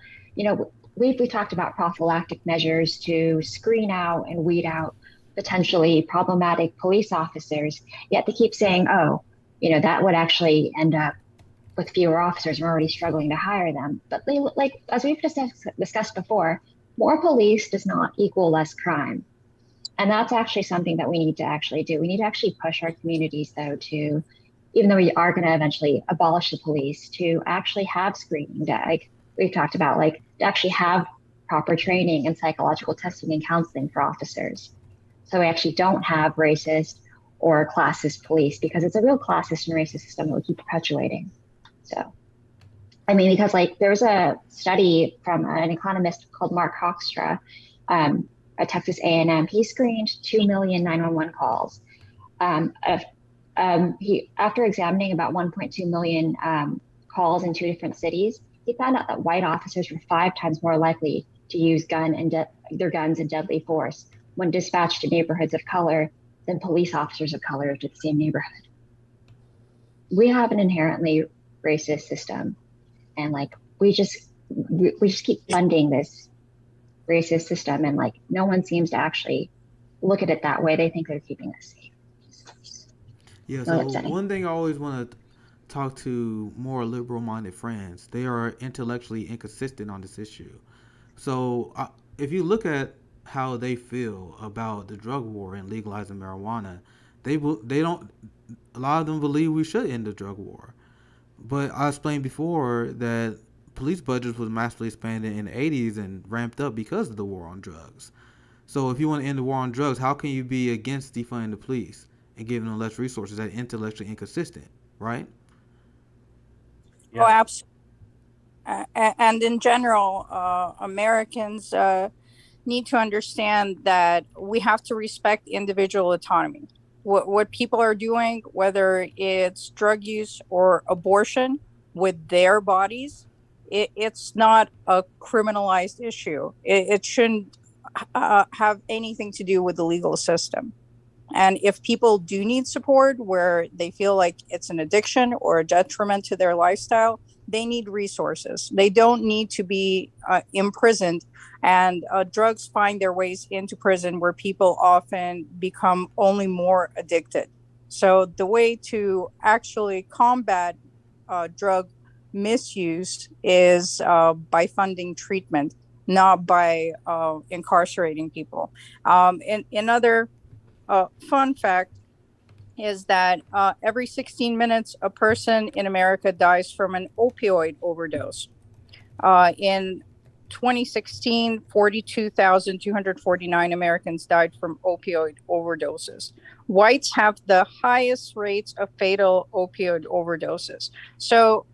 we talked about prophylactic measures to screen out and weed out potentially problematic police officers, yet they keep saying, oh, that would actually end up with fewer officers. We're already struggling to hire them. But they, like, as we've discussed before, more police does not equal less crime. And that's actually something that we need to actually do. We need to actually push our communities, though, to, even though we are going to eventually abolish the police, to actually have screening, like we've talked about, like to actually have proper training and psychological testing and counseling for officers. So we actually don't have racist or classist police, because it's a real classist and racist system that we keep perpetuating. So, because like there's a study from an economist called Mark Hoekstra, at Texas A&M. He screened 2 million 911 calls. He, after examining about 1.2 million calls in 2 different cities, he found out that white officers were 5 times more likely to use their guns in deadly force when dispatched to neighborhoods of color than police officers of color to the same neighborhood. We have an inherently racist system, and like we just keep funding this racist system, and like no one seems to actually look at it that way. They think they're keeping us safe. Yeah, so one thing I always want to talk to more liberal minded friends, they are intellectually inconsistent on this issue. So if you look at how they feel about the drug war and legalizing marijuana, they don't, a lot of them believe we should end the drug war. But I explained before that police budgets was massively expanded in the 80s and ramped up because of the war on drugs. So if you want to end the war on drugs, how can you be against defunding the police and giving them less resources? That's intellectually inconsistent, right? Yeah. Oh, absolutely. And in general, Americans need to understand that we have to respect individual autonomy. What people are doing, whether it's drug use or abortion with their bodies, it's not a criminalized issue. It shouldn't have anything to do with the legal system. And if people do need support where they feel like it's an addiction or a detriment to their lifestyle, they need resources. They don't need to be imprisoned. And drugs find their ways into prison, where people often become only more addicted. So the way to actually combat drug misuse is by funding treatment, not by incarcerating people. Another fun fact is that every 16 minutes, a person in America dies from an opioid overdose. In 2016, 42,249 Americans died from opioid overdoses. Whites have the highest rates of fatal opioid overdoses. So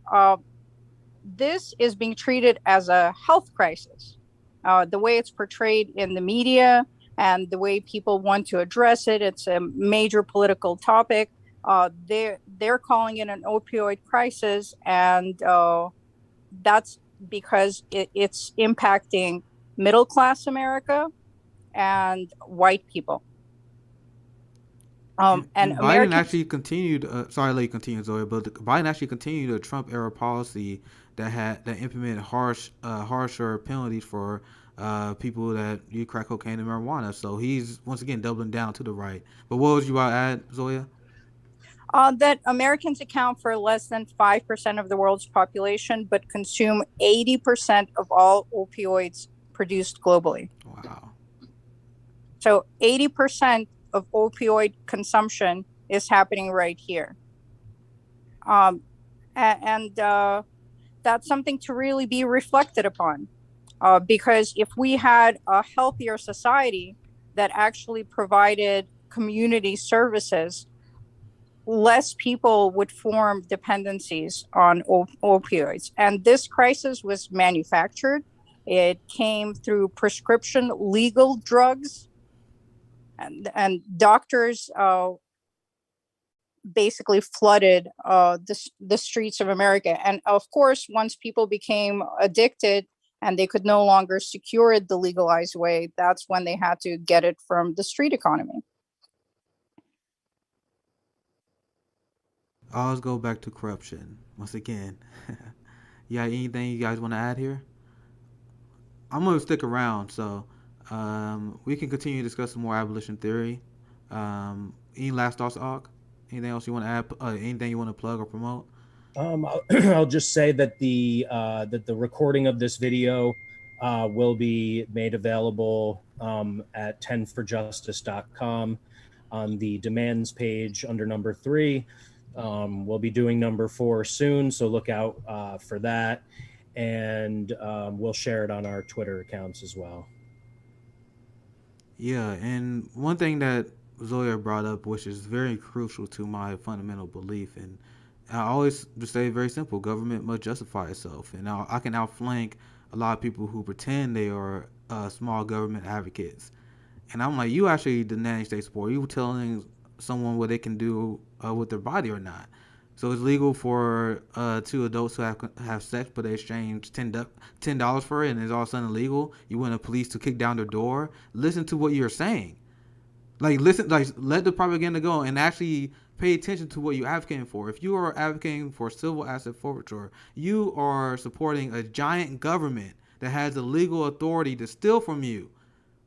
this is being treated as a health crisis. The way it's portrayed in the media and the way people want to address it, it's a major political topic. They're calling it an opioid crisis, and that's because it's impacting middle-class America and white people. And Biden actually continued. Sorry, to let you continue, Zoe. But Biden actually continued a Trump-era policy that implemented harsher penalties for people that use crack cocaine and marijuana. So he's once again doubling down to the right. But what was you about to add, Zoya? That Americans account for less than 5% of the world's population, but consume 80% of all opioids produced globally. Wow. So 80% of opioid consumption is happening right here. And that's something to really be reflected upon. Because if we had a healthier society that actually provided community services, less people would form dependencies on opioids. And this crisis was manufactured. It came through prescription legal drugs, and doctors basically flooded the streets of America. And of course, once people became addicted and they could no longer secure it the legalized way, that's when they had to get it from the street economy. I always go back to corruption once again. Yeah, anything you guys want to add here? I'm gonna stick around, so we can continue discussing more abolition theory. Any last thoughts, Og? Anything else you want to add? Anything you want to plug or promote? I'll just say that the recording of this video will be made available at 10forjustice.com on the demands page under number 3. We'll be doing number 4 soon, so look out for that, and we'll share it on our Twitter accounts as well. Yeah, and one thing that Zoya brought up, which is very crucial to my fundamental belief, and I always just say very simple: government must justify itself. And I can outflank a lot of people who pretend they are small government advocates, and I'm like, you actually denying state support. You telling someone what they can do with their body or not. So it's legal for two adults to have sex, but they exchange $10 for it, and it's all of a sudden illegal. You want the police to kick down their door. Listen to what you're saying. Let the propaganda go and actually pay attention to what you're advocating for. If you are advocating for civil asset forfeiture, you are supporting a giant government that has the legal authority to steal from you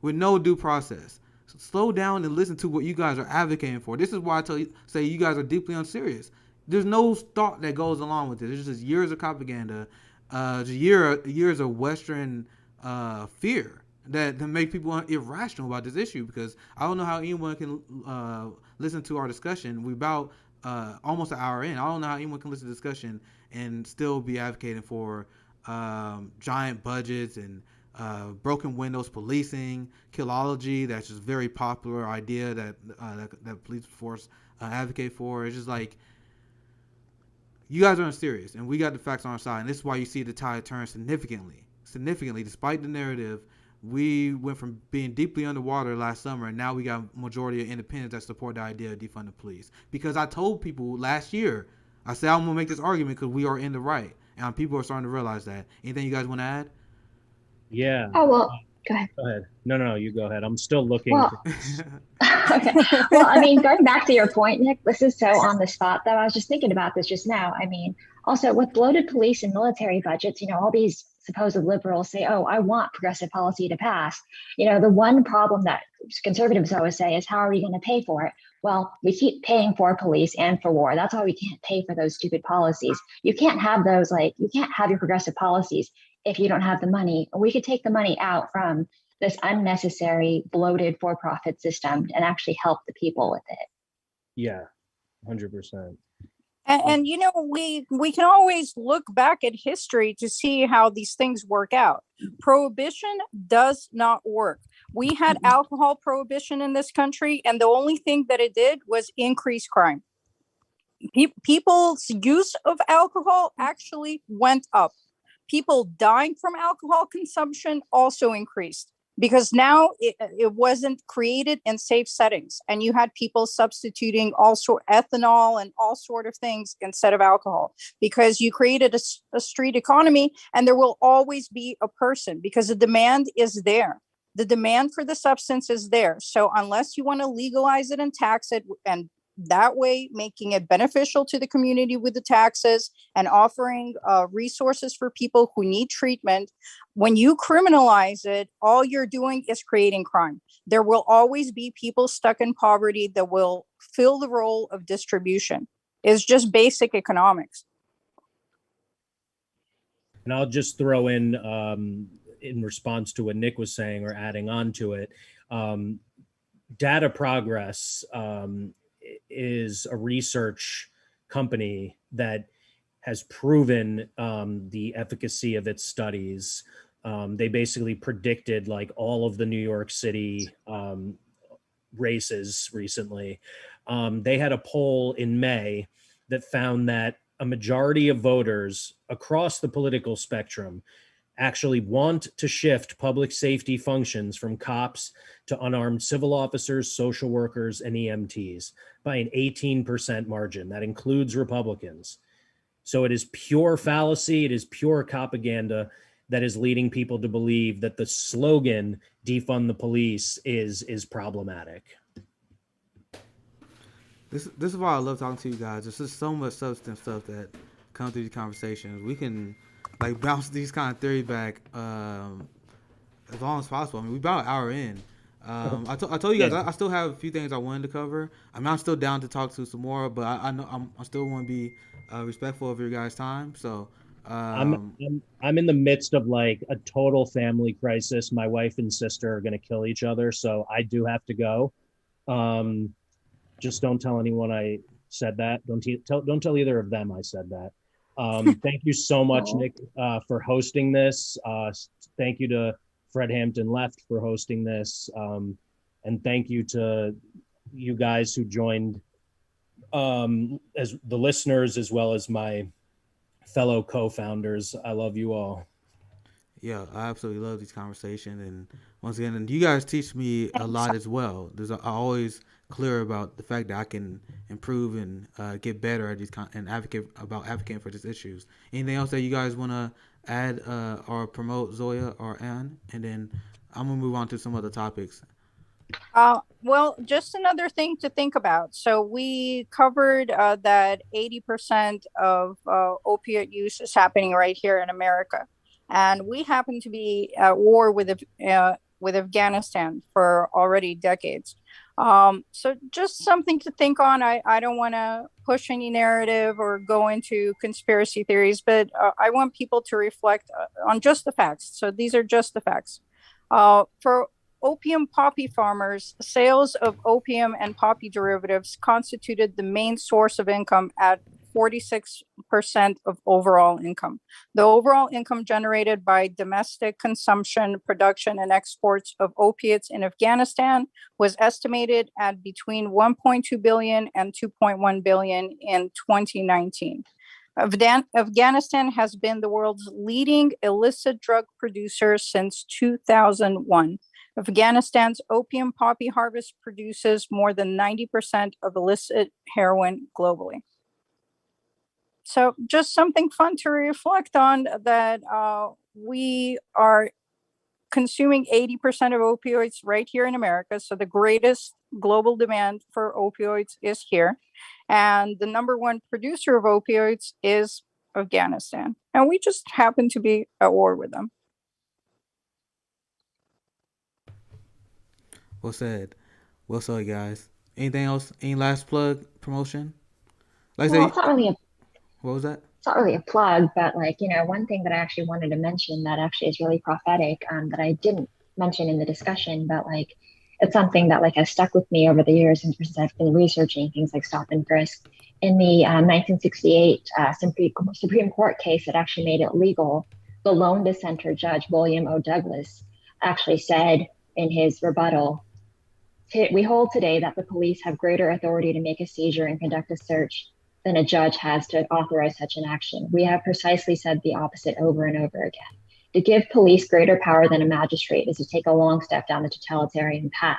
with no due process. So slow down and listen to what you guys are advocating for. This is why I say you guys are deeply unserious. There's no thought that goes along with it. It's just years of propaganda, years of Western fear that make people irrational about this issue. Because I don't know how anyone can listen to our discussion. We're about almost an hour in. I don't know how anyone can listen to the discussion and still be advocating for giant budgets and broken windows policing, killology. That's just a very popular idea that police force advocate for. It's just like, you guys are unserious, and we got the facts on our side, and this is why you see the tide turn significantly. Despite the narrative, we went from being deeply underwater last summer, and now we got a majority of independents that support the idea of defund the police. Because I told people last year, I said I'm gonna make this argument because we are in the right, and people are starting to realize that. Anything you guys want to add? Yeah. Oh, well, go ahead. Go ahead. No, you go ahead. I'm still looking. Well, okay. Well, I mean, going back to your point, Nick, this is so on the spot, though. I was just thinking about this just now. I mean, also with bloated police and military budgets, all these supposed liberals say, oh, I want progressive policy to pass. The one problem that conservatives always say is, how are we going to pay for it? Well, we keep paying for police and for war. That's why we can't pay for those stupid policies. You can't have those, you can't have your progressive policies if you don't have the money. We could take the money out from this unnecessary bloated for-profit system and actually help the people with it. Yeah, 100%. And we can always look back at history to see how these things work out. Prohibition does not work. We had alcohol prohibition in this country, and the only thing that it did was increase crime. People's use of alcohol actually went up. People dying from alcohol consumption also increased, because now it wasn't created in safe settings, and you had people substituting ethanol and all sort of things instead of alcohol, because you created a street economy, and there will always be a person, because the demand is there. The demand for the substance is there. So unless you want to legalize it and tax it, and that way making it beneficial to the community with the taxes and offering resources for people who need treatment, when you criminalize it, all you're doing is creating crime. There will always be people stuck in poverty that will fill the role of distribution. It's just basic economics. And I'll just throw in response to what Nick was saying, or adding on to it, Data Progress is a research company that has proven the efficacy of its studies. They basically predicted all of the New York City races recently. They had a poll in May that found that a majority of voters across the political spectrum actually want to shift public safety functions from cops to unarmed civil officers, social workers, and EMTs by an 18% margin. That includes Republicans. So it is pure fallacy. It is pure propaganda that is leading people to believe that the slogan "defund the police" is problematic. this is why I love talking to you guys. There's just so much substance stuff that comes through these conversations. We can like bounce these kind of theory back as long as possible. I mean, we're about an hour in. I told you guys Yeah. I still have a few things I wanted to cover. I mean, I'm still down to talk to some more, but I know I still want to be respectful of your guys' time. So, I'm um, I'm in the midst of like a total family crisis. My wife and sister are going to kill each other, so I do have to go. Um, just don't tell anyone I said that. Don't tell either of them I said that. Thank you so much, Oh, Nick, for hosting this. Thank you to Fred Hampton Left for hosting this, and thank you to you guys who joined, as the listeners as well as my fellow co-founders. I love you all. yeah, I absolutely love these conversations, and once again, and you guys teach me a Thanks. lot as well. I always clear about the fact that I can improve and get better at and advocating for these issues. Anything else that you guys want to add or promote, Zoya or Ann, and then I'm gonna move on to some other topics. Well, just another thing to think about. So we covered that 80% of opiate use is happening right here in America, and we happen to be at war with Afghanistan for already decades. So just something to think on. I don't want to push any narrative or go into conspiracy theories, but I want people to reflect on just the facts. So these are just the facts. For opium poppy farmers, sales of opium and poppy derivatives constituted the main source of income at 46% of overall income. The overall income generated by domestic consumption, production, and exports of opiates in Afghanistan was estimated at between 1.2 billion and 2.1 billion in 2019. Afghanistan has been the world's leading illicit drug producer since 2001. Afghanistan's opium poppy harvest produces more than 90% of illicit heroin globally. So, just something fun to reflect on, that we are consuming 80% of opioids right here in America. So, the greatest global demand for opioids is here. And the number one producer of opioids is Afghanistan. And we just happen to be at war with them. Well said. Well said, guys. Anything else? Any last plug promotion? Like I well, say, what was that? it's not really a plug, but like, one thing that I actually wanted to mention that actually is really prophetic, that I didn't mention in the discussion, but like it's something that like has stuck with me over the years since I've been researching things like stop and frisk. In the 1968 Supreme Court case that actually made it legal, the lone dissenter judge, William O. Douglas, actually said in his rebuttal, we hold today that the police have greater authority to make a seizure and conduct a search than a judge has to authorize such an action. We have precisely said the opposite over and over again. To give police greater power than a magistrate is to take a long step down the totalitarian path.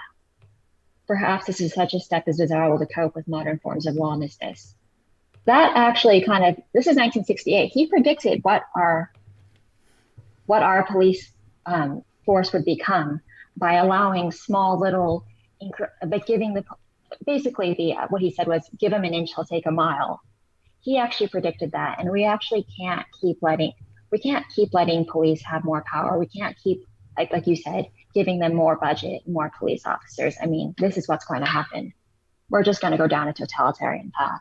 Perhaps this is such a step as desirable to cope with modern forms of lawlessness. That actually this is 1968. He predicted what our police force would become by allowing small little, but giving basically what he said was, give them an inch, he'll take a mile. He actually predicted that, and we actually can't keep letting police have more power. We can't keep, like you said, giving them more budget, more police officers. I mean, this is what's going to happen. We're just going to go down a totalitarian path.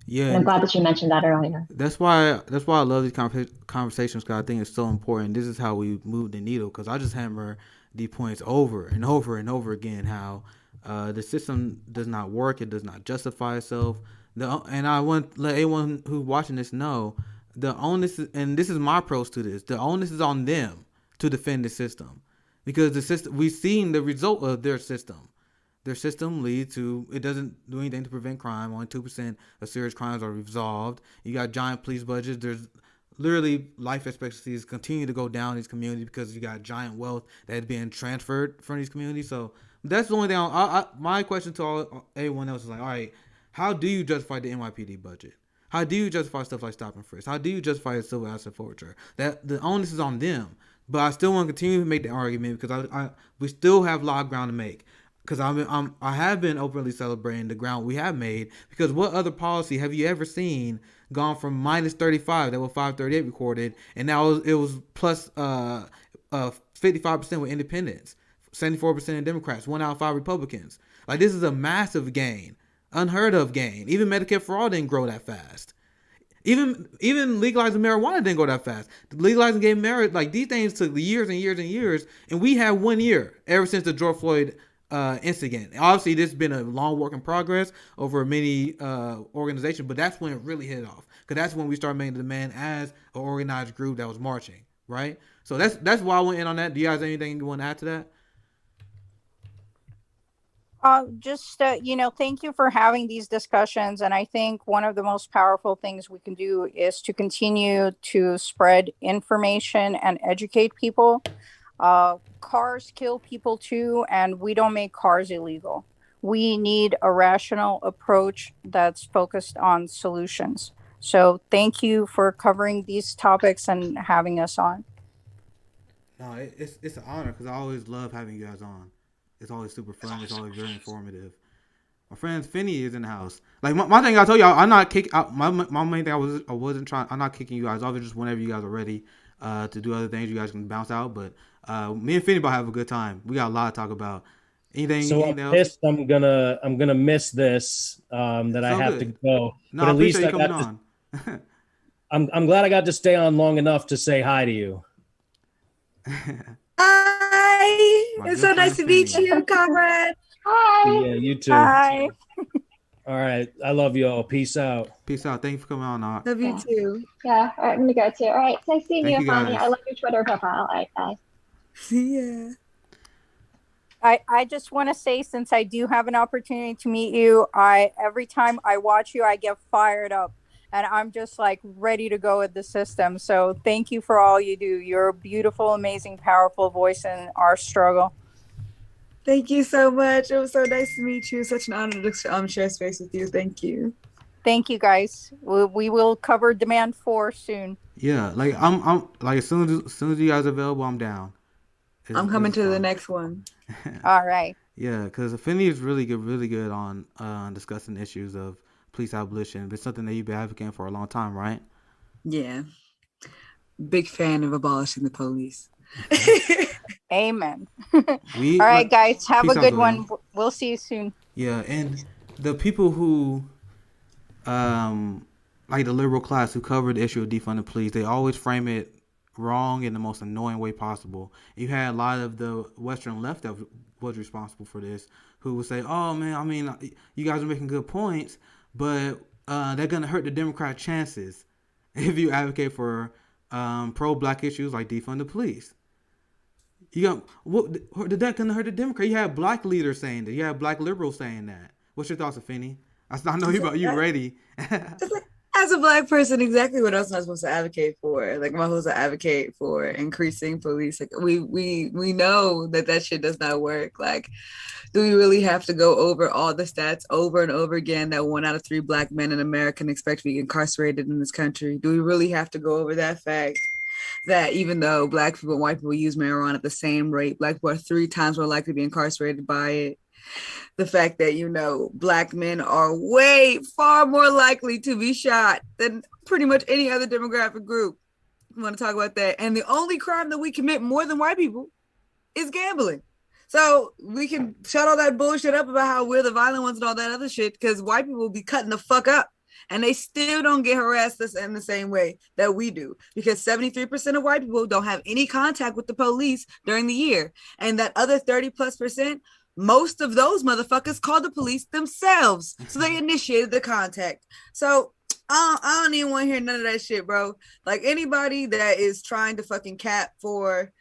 Yeah, And I'm glad that you mentioned that earlier. that's why I love these conversations, because I think it's so important. This is how we move the needle, because I just hammer the points over and over and over again how the system does not work, it does not justify itself. And I want to let anyone who's watching this know the onus and this is my approach to this. The onus is on them to defend the system, because the system, we've seen the result of their system. Their system leads to, it doesn't do anything to prevent crime. Only 2% of serious crimes are resolved. You got giant police budgets. There's literally life expectancies continue to go down in these communities because you got giant wealth that is being transferred from these communities. So that's the only thing. My question to everyone else is like, all right, how do you justify the NYPD budget? How do you justify stuff like stop and frisk? How do you justify the civil asset forfeiture? That the onus is on them. But I still want to continue to make the argument, because we still have a lot of ground to make. because I have been openly celebrating the ground we have made. Because what other policy have you ever seen gone from minus 35 that was 538 recorded, and now it was plus 55% with independents, 74% Democrats, 1 out of 5 Republicans. Like, this is a massive gain, unheard of gain. Even Medicare for all didn't grow that fast. Even legalizing marijuana didn't go that fast. Legalizing gay marriage, like, these things took years and years and years, and we had 1 year ever since the George Floyd incident. Obviously, this has been a long work in progress over many organizations, but that's when it really hit off, because that's when we started making the demand as an organized group that was marching, right? So that's why I went in on that. Do you guys have anything you want to add to that? Thank you for having these discussions. And I think one of the most powerful things we can do is to continue to spread information and educate people. Cars kill people too, and we don't make cars illegal. We need a rational approach that's focused on solutions. So thank you for covering these topics and having us on. No, it's an honor, because I always love having you guys on. It's always super fun. It's always very informative. My friend Finney is in the house. Like, my thing, I told y'all, I'm not kicking out. My main thing, I wasn't trying. I'm not kicking you guys off. It's just whenever you guys are ready to do other things, you guys can bounce out. But me and Finney about to have a good time. We got a lot to talk about. Anything else? I'm gonna miss this. That I have to go. No, but I at least appreciate you I coming got on. I'm glad I got to stay on long enough to say hi to you. Hi, it's so nice to meet you, comrade. Hi. Yeah, you too. Hi. All right, I love you all. Peace out. Peace out. Thank you for coming on. Love you too. Yeah, all right, I'm gonna go too. All right, it's nice seeing Thank you, you, Fonny. guys. I love your Twitter profile. All right, bye. Yeah. I just want to say, since I do have an opportunity to meet you, every time I watch you, I get fired up, and I'm just like ready to go with the system. So thank you for all you do. You're a beautiful, amazing, powerful voice in our struggle. Thank you so much. It was so nice to meet you. Such an honor to share space with you. Thank you. Thank you, guys. We will cover Demand 4 soon. Yeah, like I'm like, as soon as you guys are available, I'm down. I'm coming to the next one. All right. Yeah, because Finney is really good on discussing issues of police abolition. It's something that you've been advocating for a long time, right? Yeah. Big fan of abolishing the police. Amen. All right, guys. Have a good one. We'll see you soon. Yeah, and the people who, like the liberal class who covered the issue of defund the police, they always frame it wrong in the most annoying way possible. You had a lot of the Western left that was responsible for this, who would say, "Oh man, I mean, you guys are making good points, but they're gonna hurt the Democrat chances if you advocate for pro-black issues like defund the police." You got what? Did that gonna hurt the Democrat? You have black leaders saying that. You have black liberals saying that. What's your thoughts, Finney? I know you ready. As a black person, exactly what else am I supposed to advocate for? Like, am I supposed to advocate for increasing police? Like, we know that shit does not work. Like, do we really have to go over all the stats over and over again that 1 out of 3 black men in America can expect to be incarcerated in this country? Do we really have to go over that fact that even though black people and white people use marijuana at the same rate, black people are 3 times more likely to be incarcerated by it? The fact that, black men are far more likely to be shot than pretty much any other demographic group. We want to talk about that. And the only crime that we commit more than white people is gambling. So we can shut all that bullshit up about how we're the violent ones and all that other shit, because white people will be cutting the fuck up. And they still don't get harassed in the same way that we do, because 73% of white people don't have any contact with the police during the year. And that other 30+%, most of those motherfuckers called the police themselves. So they initiated the contact. So I don't even want to hear none of that shit, bro. Like, anybody that is trying to fucking cap for,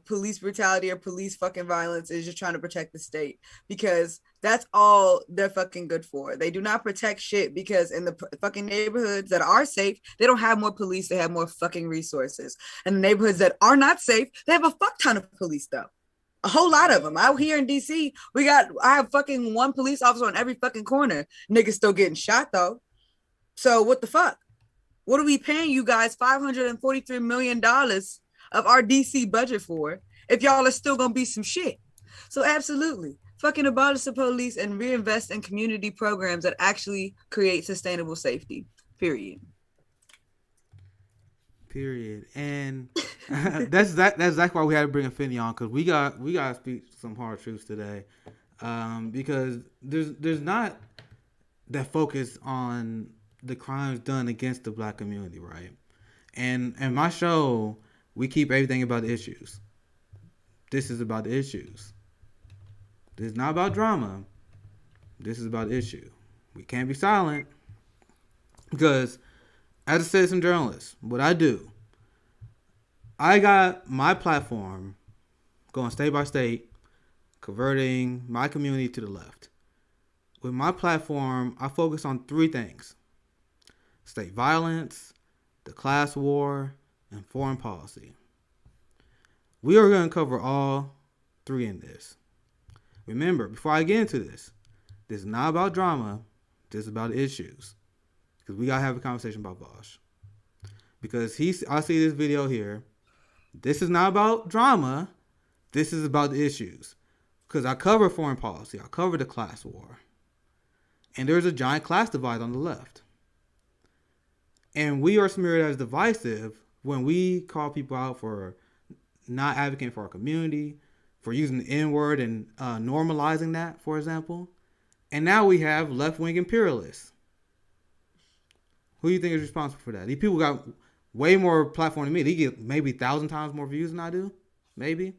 police brutality or police fucking violence is just trying to protect the state, because that's all they're fucking good for. They do not protect shit, because in the fucking neighborhoods that are safe, they don't have more police. They have more fucking resources. And the neighborhoods that are not safe, they have a fuck ton of police though. A whole lot of them. Out here in DC, I have fucking 1 police officer on every fucking corner. Niggas still getting shot though. So what the fuck? What are we paying you guys $543 million of our DC budget for if y'all are still gonna be some shit? So absolutely, fucking abolish the police and reinvest in community programs that actually create sustainable safety. Period. Period. And that's exactly why we had to bring Affinity on, because we got to speak some hard truths today, because there's not that focus on the crimes done against the Black community, right? And my show, we keep everything about the issues. This is about the issues. This is not about drama. This is about the issue. We can't be silent, because as a citizen journalist, what I do, I got my platform going state by state, converting my community to the left. With my platform, I focus on three things: state violence, the class war, and foreign policy. We are going to cover all three in this. Remember, before I get into this is not about drama. This is about issues. Because we got to have a conversation about Vosh. Because I see this video here. This is not about drama. This is about the issues. Because I cover foreign policy. I cover the class war. And there's a giant class divide on the left. And we are smeared as divisive when we call people out for not advocating for our community, for using the N-word and normalizing that, for example. And now we have left-wing imperialists. Who do you think is responsible for that? These people got way more platform than me. They get maybe 1,000 times more views than I do. Maybe.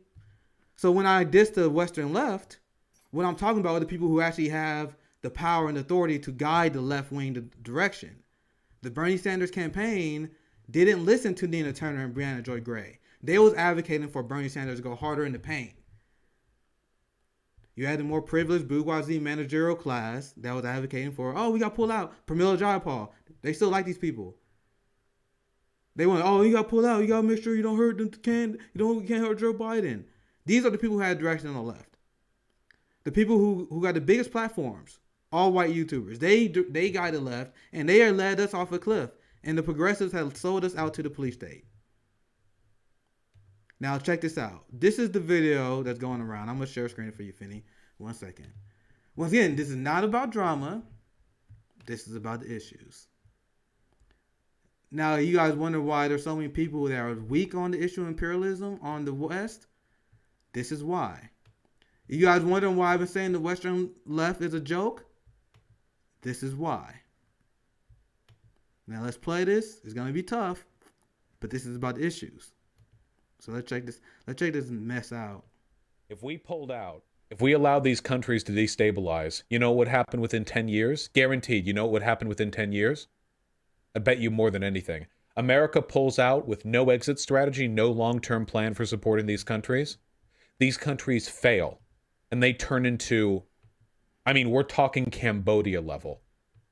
So when I diss the Western left, what I'm talking about are the people who actually have the power and authority to guide the left-wing direction. The Bernie Sanders campaign didn't listen to Nina Turner and Breonna Joy Gray. They was advocating for Bernie Sanders to go harder in the paint. You had the more privileged bourgeoisie managerial class that was advocating for, we got to pull out Pramila Jayapal. They still like these people. They want, you got to pull out. You got to make sure you don't hurt you can't hurt Joe Biden. These are the people who had direction on the left. The people who got the biggest platforms, all white YouTubers. They guided the left, and they led us off a cliff. And the progressives have sold us out to the police state. Now, check this out. This is the video that's going around. I'm going to share a screen for you, Finney. 1 second. Once again, this is not about drama. This is about the issues. Now, you guys wonder why there's so many people that are weak on the issue of imperialism on the West? This is why. You guys wondering why I've been saying the Western left is a joke? This is why. Now, let's play this. It's going to be tough, but this is about the issues. So let's check this mess out. If we pulled out, if we allowed these countries to destabilize, you know what would happen within 10 years? Guaranteed. You know what would happen within 10 years? I bet you more than anything. America pulls out with no exit strategy, no long-term plan for supporting these countries. These countries fail, and they turn into, we're talking Cambodia level.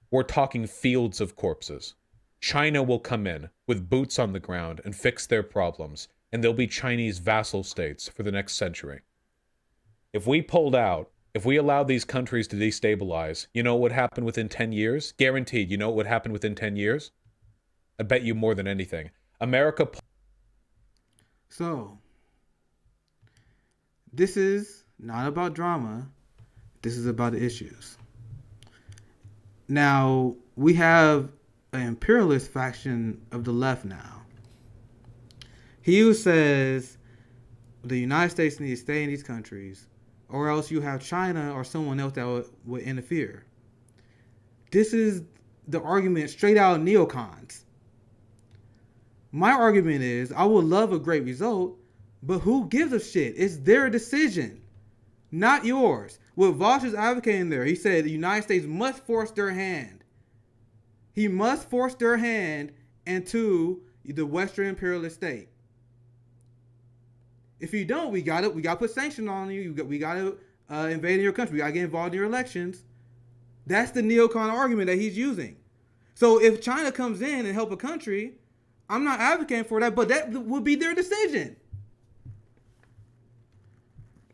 We're talking fields of corpses. China will come in with boots on the ground and fix their problems, and they'll be Chinese vassal states for the next century. If we pulled out, if we allowed these countries to destabilize, you know what would happen within 10 years? Guaranteed. You know what would happen within 10 years? I bet you more than anything. America. So, this is not about drama. This is about the issues. Now, we have an imperialist faction of the left now. He who says the United States needs to stay in these countries, or else you have China or someone else that would interfere. This is the argument straight out of neocons. My argument is, I would love a great result, but who gives a shit? It's their decision, not yours. What Vosh is advocating there, he said the United States must force their hand. He must force their hand into the Western imperialist state. If you don't, we got to put sanctions on you. We got to invade your country. We got to get involved in your elections. That's the neocon argument that he's using. So if China comes in and help a country, I'm not advocating for that, but that would be their decision.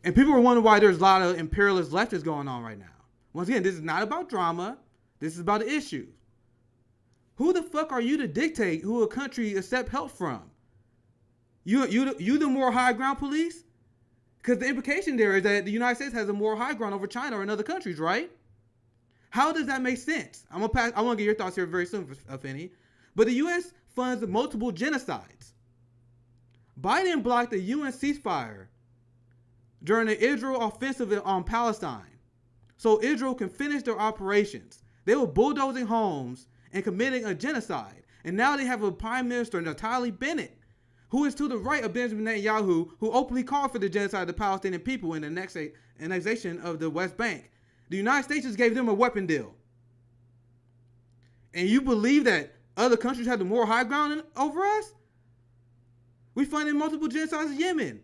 And people are wondering why there's a lot of imperialist leftists going on right now. Once again, this is not about drama. This is about the issue. Who the fuck are you to dictate who a country accept help from? You the more high ground police? Because the implication there is that the United States has a moral high ground over China or in other countries, right? How does that make sense? I want to get your thoughts here very soon, Finney. But the U.S. funds multiple genocides. Biden blocked the UN ceasefire during the Israel offensive on Palestine, so Israel can finish their operations. They were bulldozing homes and committing a genocide. And now they have a Prime Minister, Naftali Bennett, who is to the right of Benjamin Netanyahu, who openly called for the genocide of the Palestinian people in the annexation of the West Bank. The United States just gave them a weapon deal. And you believe that other countries have the moral high ground over us? We funded multiple genocides in Yemen.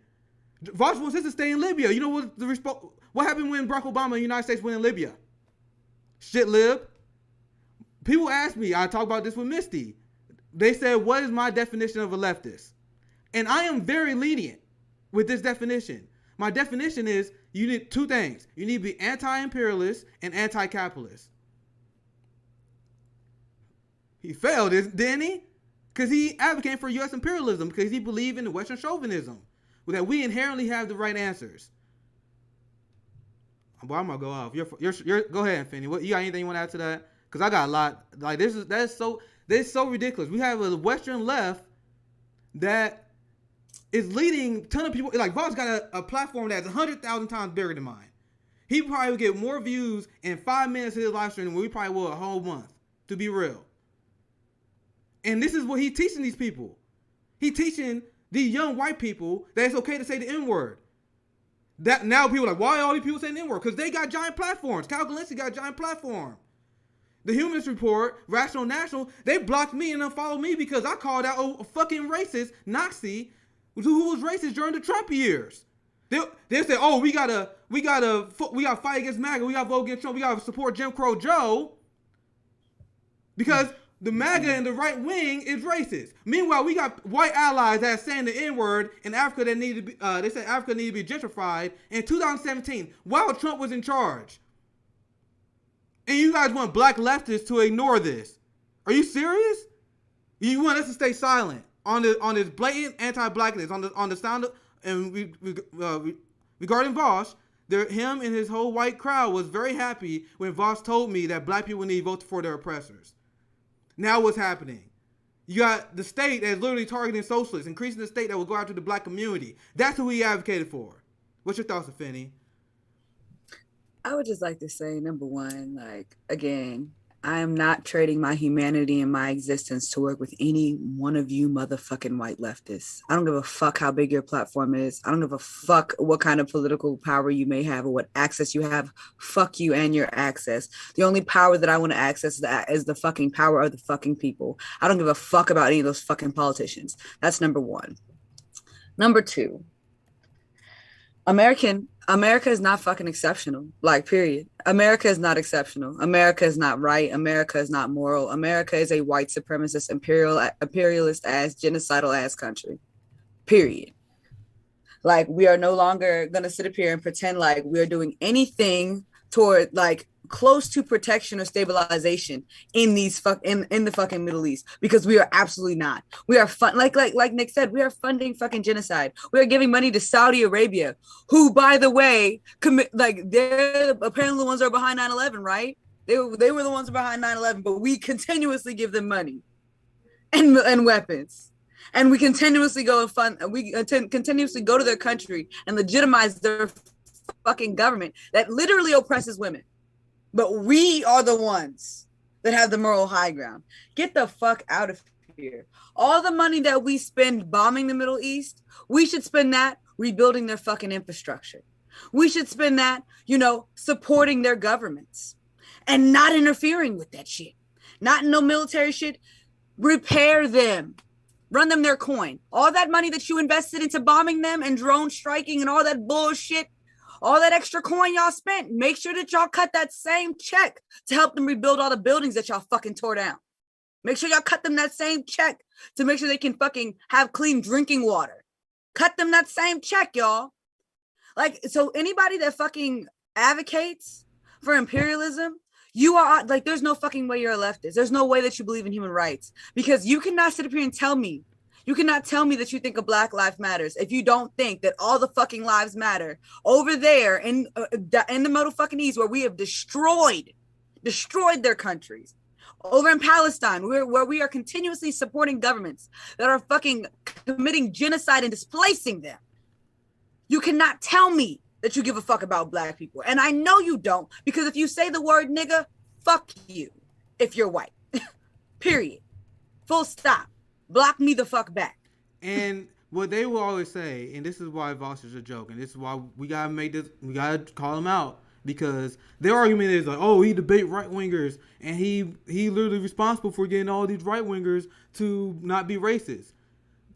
Voss wants us to stay in Libya. You know what happened when Barack Obama and the United States went in Libya? Shit lib. People ask me, I talk about this with Misty. They said, what is my definition of a leftist? And I am very lenient with this definition. My definition is you need two things. You need to be anti-imperialist and anti-capitalist. He failed, didn't he? Because he advocated for U.S. imperialism because he believed in the Western chauvinism, that we inherently have the right answers. Well, I'm gonna go off. Go ahead, Finney. What you got? Anything you want to add to that? Because I got a lot. Like that's so ridiculous. We have a Western left that is leading a ton of people. Like Voss got a platform that's 100,000 times bigger than mine. He probably would get more views in 5 minutes of his live stream than we probably will a whole month. To be real. And this is what he's teaching these people. He's teaching these young white people that it's okay to say the N-word. That now people are like, why are all these people saying the N-word? Because they got giant platforms. Cal Galinski got a giant platform. The Humanist Report, Rational National, they blocked me and unfollowed me because I called out a fucking racist Nazi who was racist during the Trump years. They said, oh, we gotta fight against MAGA, we gotta vote against Trump, we gotta support Jim Crow Joe because the MAGA and the right wing is racist. Meanwhile, we got white allies that are saying the N-word in Africa that need to be, they said Africa needed to be gentrified in 2017 while Trump was in charge. And you guys want black leftists to ignore this. Are you serious? You want us to stay silent on this blatant anti-blackness, on the sound of, and regarding Voss, him and his whole white crowd was very happy when Voss told me that black people need to vote for their oppressors. Now what's happening? You got the state that's literally targeting socialists, increasing the state that will go after the black community. That's who he advocated for. What's your thoughts, Finney? I would just like to say, number one, like, again, I am not trading my humanity and my existence to work with any one of you motherfucking white leftists. I don't give a fuck how big your platform is. I don't give a fuck what kind of political power you may have or what access you have. Fuck you and your access. The only power that I want to access is the fucking power of the fucking people. I don't give a fuck about any of those fucking politicians. That's number one. Number two, America is not fucking exceptional. Like, period. America is not exceptional. America is not right. America is not moral. America is a white supremacist, imperialist ass, genocidal ass country. Period. Like, we are no longer gonna sit up here and pretend like we're doing anything toward like close to protection or stabilization in these in the fucking Middle East, because we are absolutely not. We are like Nick said, we are funding fucking genocide. We are giving money to Saudi Arabia, who, by the way, they're apparently the ones that are behind 9/11, right? They were the ones behind 9/11, but we continuously give them money and weapons. And we continuously go and continuously go to their country and legitimize their fucking government that literally oppresses women. But we are the ones that have the moral high ground. Get the fuck out of here. All the money that we spend bombing the Middle East, we should spend that rebuilding their fucking infrastructure. We should spend that, supporting their governments and not interfering with that shit. Not no military shit. Repair them. Run them their coin. All that money that you invested into bombing them and drone striking and all that bullshit, all that extra coin y'all spent, make sure that y'all cut that same check to help them rebuild all the buildings that y'all fucking tore down. Make sure y'all cut them that same check to make sure they can fucking have clean drinking water. Cut them that same check, y'all. Like, so anybody that fucking advocates for imperialism, you are like, there's no fucking way you're a leftist. There's no way that you believe in human rights, because you cannot sit up here and tell me You cannot tell me that you think a Black Lives Matters if you don't think that all the fucking lives matter over there in the motherfucking East, where we have destroyed their countries. Over in Palestine, where we are continuously supporting governments that are fucking committing genocide and displacing them. You cannot tell me that you give a fuck about Black people. And I know you don't, because if you say the word nigga, fuck you if you're white. Period. Full stop. Block me the fuck back. And what they will always say, and this is why Voss is a joke, and this is why we gotta call him out, because their argument is like, oh, he debate right wingers, and he literally responsible for getting all these right wingers to not be racist.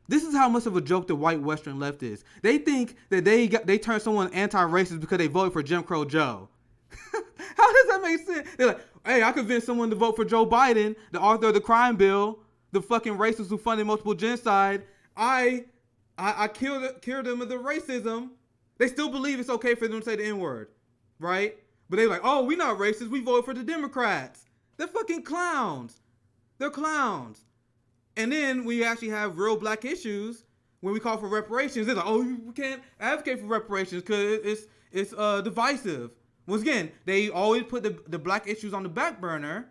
This is how much of a joke the white Western left is. They think that they turn someone anti-racist because they voted for Jim Crow Joe. How does that make sense? They're like, hey, I convinced someone to vote for Joe Biden, the author of the crime bill, the fucking racist who funded multiple genocide. I killed them of the racism. They still believe it's okay for them to say the N-word, right? But they're like, oh, we're not racist. We voted for the Democrats. They're fucking clowns. They're clowns. And then we actually have real Black issues when we call for reparations. They're like, oh, we can't advocate for reparations because it's divisive. Once again, they always put the Black issues on the back burner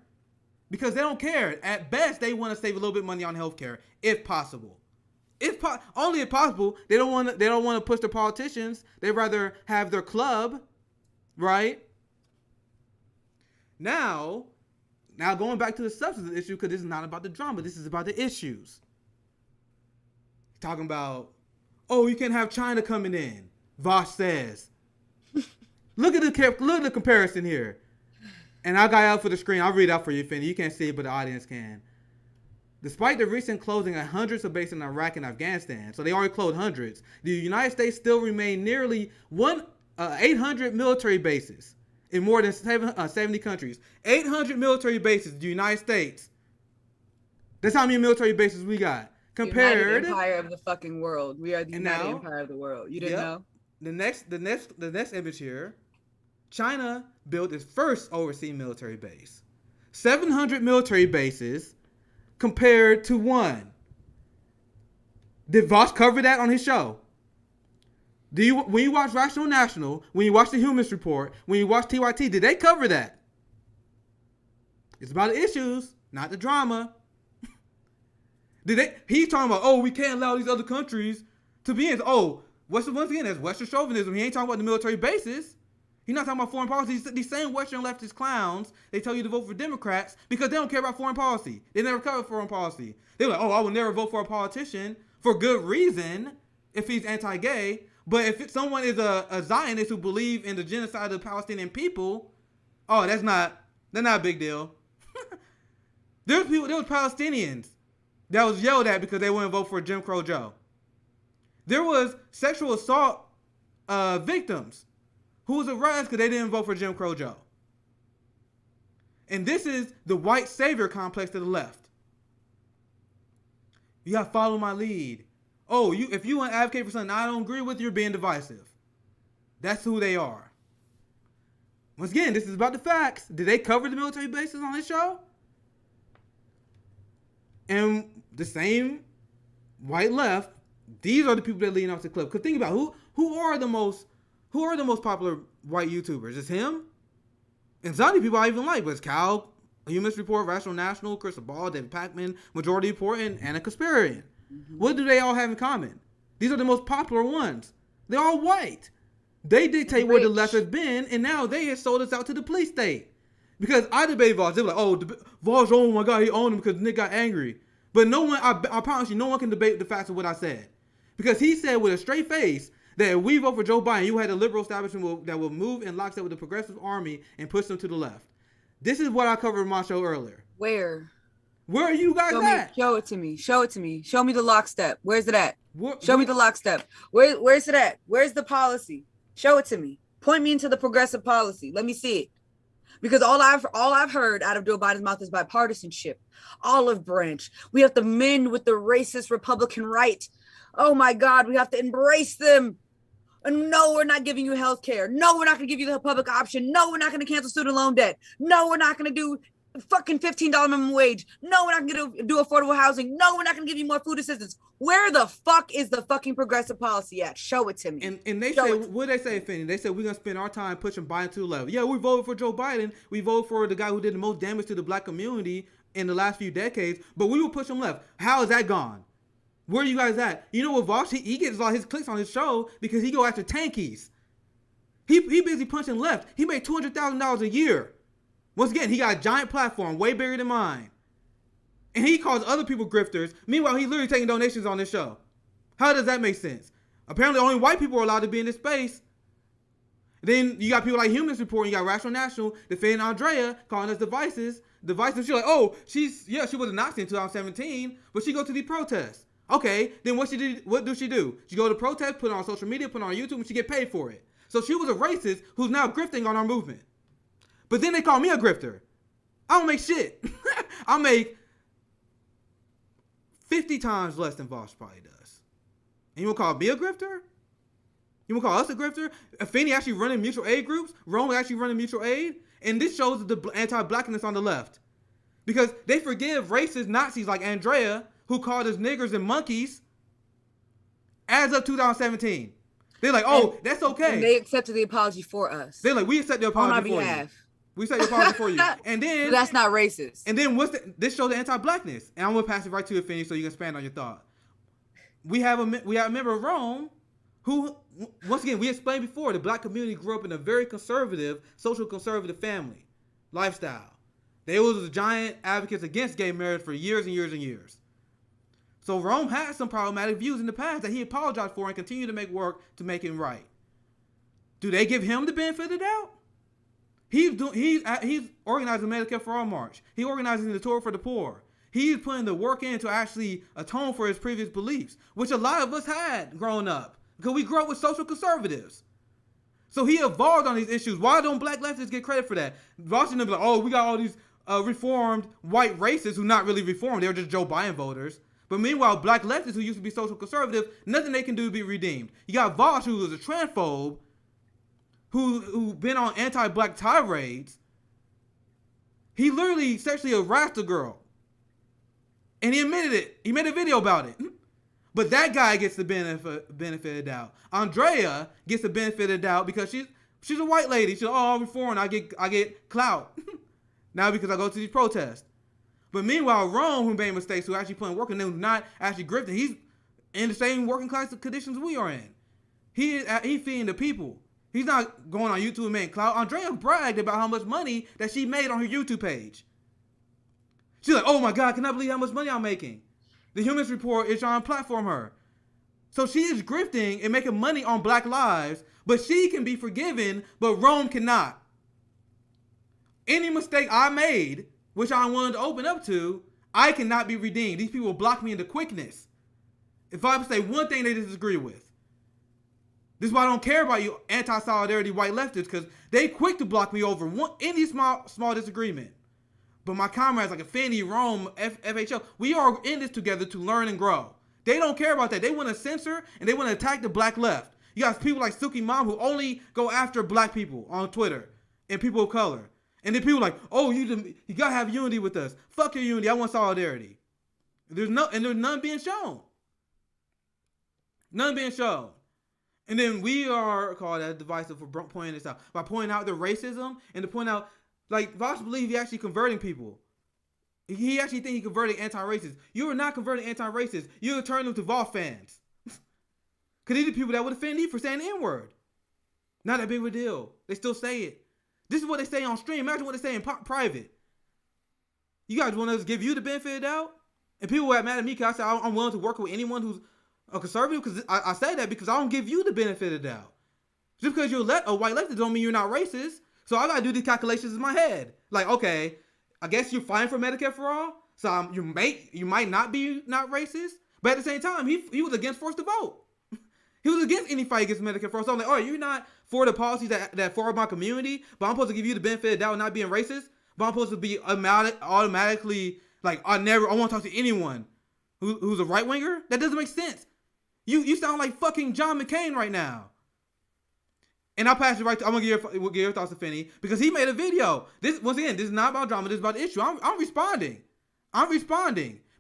because they don't care. At best, they want to save a little bit of money on healthcare, if possible. Only if possible. They don't want to push their politicians. They'd rather have their club, right? Now going back to the substance of the issue, because this is not about the drama. This is about the issues. Talking about, oh, you can't have China coming in. Vosh says. Look at the comparison here. And I got out for the screen. I'll read it out for you, Finny. You can't see it, but the audience can. Despite the recent closing of hundreds of bases in Iraq and Afghanistan, so they already closed hundreds, the United States still remain nearly 800 military bases in more than 70 countries. 800 military bases in the United States. That's how many military bases we got. Compared, United Empire of the fucking world. We are the United Empire of the world. You didn't know? The next image here. China built its first overseas military base. 700 military bases compared to one. Did Voss cover that on his show? When you watch Rational National, when you watch the Humanist Report, when you watch TYT, did they cover that? It's about the issues, not the drama. He's talking about, oh, we can't allow these other countries to be in. Oh, once again, that's Western chauvinism. He ain't talking about the military bases. He's not talking about foreign policy. These same Western leftist clowns, they tell you to vote for Democrats because they don't care about foreign policy. They never cover foreign policy. They're like, oh, I will never vote for a politician for good reason if he's anti-gay. But if someone is a Zionist who believe in the genocide of the Palestinian people, oh, they're not a big deal. There was Palestinians that was yelled at because they wouldn't vote for Jim Crow Joe. There was sexual assault victims who was arrested because they didn't vote for Jim Crow Joe. And this is the white savior complex to the left. You gotta follow my lead. Oh, if you want to advocate for something I don't agree with, you're being divisive. That's who they are. Once again, this is about the facts. Did they cover the military bases on this show? And the same white left, these are the people that lead off the clip. Because think about who are the most popular white YouTubers? It's him? And some of the people I even like, but it's Cal, Humanist Report, Rational National, Chris Ball, David Pacman, Majority Report, and Anna Kasparian. Mm-hmm. What do they all have in common? These are the most popular ones. They're all white. They dictate where the left has been, and now they have sold us out to the police state. Because I debated Voss. They were like, oh, Voss, oh my God, he owned him because Nick got angry. But no one, I promise you, no one can debate the facts of what I said. Because he said with a straight face that if we vote for Joe Biden, you had a liberal establishment that will move in lockstep with the progressive army and push them to the left. This is what I covered in my show earlier. Where are you guys at? Show it to me. Show me the lockstep. Where's it at? Show me the lockstep. Where's it at? Where's the policy? Show it to me. Point me into the progressive policy. Let me see it. Because all I've heard out of Joe Biden's mouth is bipartisanship, olive branch. We have to mend with the racist Republican right. Oh my God, we have to embrace them. And no, we're not giving you health care. No, we're not going to give you the public option. No, we're not going to cancel student loan debt. No, we're not going to do fucking $15 minimum wage. No, we're not going to do affordable housing. No, we're not going to give you more food assistance. Where the fuck is the fucking progressive policy at? Show it to me. And they say, what they say, Finny? They said we're going to spend our time pushing Biden to the left. Yeah, we voted for Joe Biden. We voted for the guy who did the most damage to the black community in the last few decades, but we will push him left. How is that gone? Where are you guys at? You know what, Vosh? He gets all his clicks on his show because he go after tankies. He busy punching left. He made $200,000 a year. Once again, he got a giant platform, way bigger than mine. And he calls other people grifters. Meanwhile, he's literally taking donations on this show. How does that make sense? Apparently, only white people are allowed to be in this space. Then you got people like Humans Report, and you got Rational National defending Andrea, calling us devices. She's like, oh, she was a Nazi in 2017, but she go to the protests. Okay, then what do she do? She go to protest, put it on social media, put it on YouTube, and she get paid for it. So she was a racist who's now grifting on our movement. But then they call me a grifter. I don't make shit. I make 50 times less than Vosh probably does. And you want to call me a grifter? You want to call us a grifter? Finney actually running mutual aid groups? Rome actually running mutual aid? And this shows the anti-blackness on the left. Because they forgive racist Nazis like Andrea, who called us niggers and monkeys, as of 2017. They're like, oh, that's okay. And they accepted the apology for us. They're like, we accept the apology for you. We accept the apology for you. And then... But that's not racist. And then this shows the anti-blackness. And I'm going to pass it right to you, Finney, so you can expand on your thought. We have a member of Rome who, once again, we explained before, the black community grew up in a very conservative, social conservative family lifestyle. They was the giant advocates against gay marriage for years and years and years. So Rome had some problematic views in the past that he apologized for and continued to make work to make it right. Do they give him the benefit of the doubt? He's organizing the Medicare for All March. He organizing the Tour for the Poor. He's putting the work in to actually atone for his previous beliefs, which a lot of us had growing up because we grew up with social conservatives. So he evolved on these issues. Why don't black leftists get credit for that? Washington be like, oh, we got all these reformed white racists who not really reformed. They were just Joe Biden voters. But meanwhile, black leftists who used to be social conservative, nothing they can do to be redeemed. You got Vosh, who was a transphobe, who been on anti-black tirades. He literally sexually harassed a girl. And he admitted it. He made a video about it. But that guy gets the benefit of the doubt. Andrea gets the benefit of the doubt because she's a white lady. She's like, oh, I'm foreign. I get clout. Now because I go to these protests. But meanwhile, Rome, who made mistakes, who actually put in work and then not actually grifting, he's in the same working class conditions we are in. He's feeding the people. He's not going on YouTube and making clout. Andrea bragged about how much money that she made on her YouTube page. She's like, oh my God, can I believe how much money I'm making? The Humans Report is trying to platform her. So she is grifting and making money on black lives, but she can be forgiven, but Rome cannot. Any mistake I made, which I'm willing to open up to, I cannot be redeemed. These people block me into quickness. If I say one thing they disagree with. This is why I don't care about you anti-solidarity white leftists, because they quick to block me over any small disagreement. But my comrades like Affinity, Rome, FHL, we are in this together to learn and grow. They don't care about that. They want to censor and they want to attack the black left. You got people like Suki Mom who only go after black people on Twitter and people of color. And then people like, oh, you gotta have unity with us. Fuck your unity. I want solidarity. There's none being shown. None being shown. And then we are called as divisive for pointing this out. By pointing out the racism and to point out, like, Vosh believes he actually converting people. He actually think he converting anti-racists. You are not converting anti-racists. You're turning them to Vosh fans. Because these are people that would offend you for saying the N-word. Not that big of a deal. They still say it. This is what they say on stream. Imagine what they say in private. You guys want us to give you the benefit of the doubt? And people were mad at me because I said I'm willing to work with anyone who's a conservative, because I say that because I don't give you the benefit of the doubt. Just because you're a white leftist don't mean you're not racist. So I gotta do these calculations in my head. Like, okay, I guess you're fighting for Medicare for all. So you might not be not racist, but at the same time, he was against forced to vote. He was against any fight against Medicare for all. So I'm like, oh, you're not for the policies that forward my community, but I'm supposed to give you the benefit of the doubt not being racist. But I'm supposed to be automatically like, I won't talk to anyone who's a right winger. That doesn't make sense. You sound like fucking John McCain right now. And I'll pass it right to, I'm going to give your thoughts to Finney because he made a video. This, once again, this is not about drama. This is about the issue. I'm responding.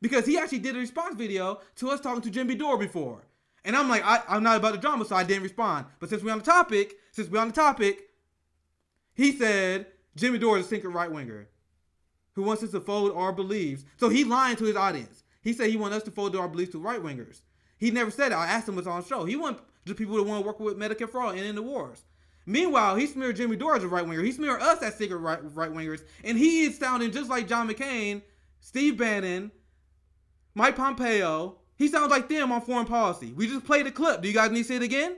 Because he actually did a response video to us talking to Jimmy Dore before. And I'm like, I'm not about the drama, so I didn't respond. But since we're on the topic, he said Jimmy Dore is a sinker right winger who wants us to fold our beliefs. So he lying to his audience. He said he wants us to fold our beliefs to right wingers. He never said it. I asked him what's on the show. He wants the people that want to work with Medicare for all and in the wars. Meanwhile, he smeared Jimmy Dore as a right winger. He smeared us as sinker right wingers. And he is sounding just like John McCain, Steve Bannon, Mike Pompeo. He sounds like them on foreign policy. We just played the clip. Do you guys need to see it again?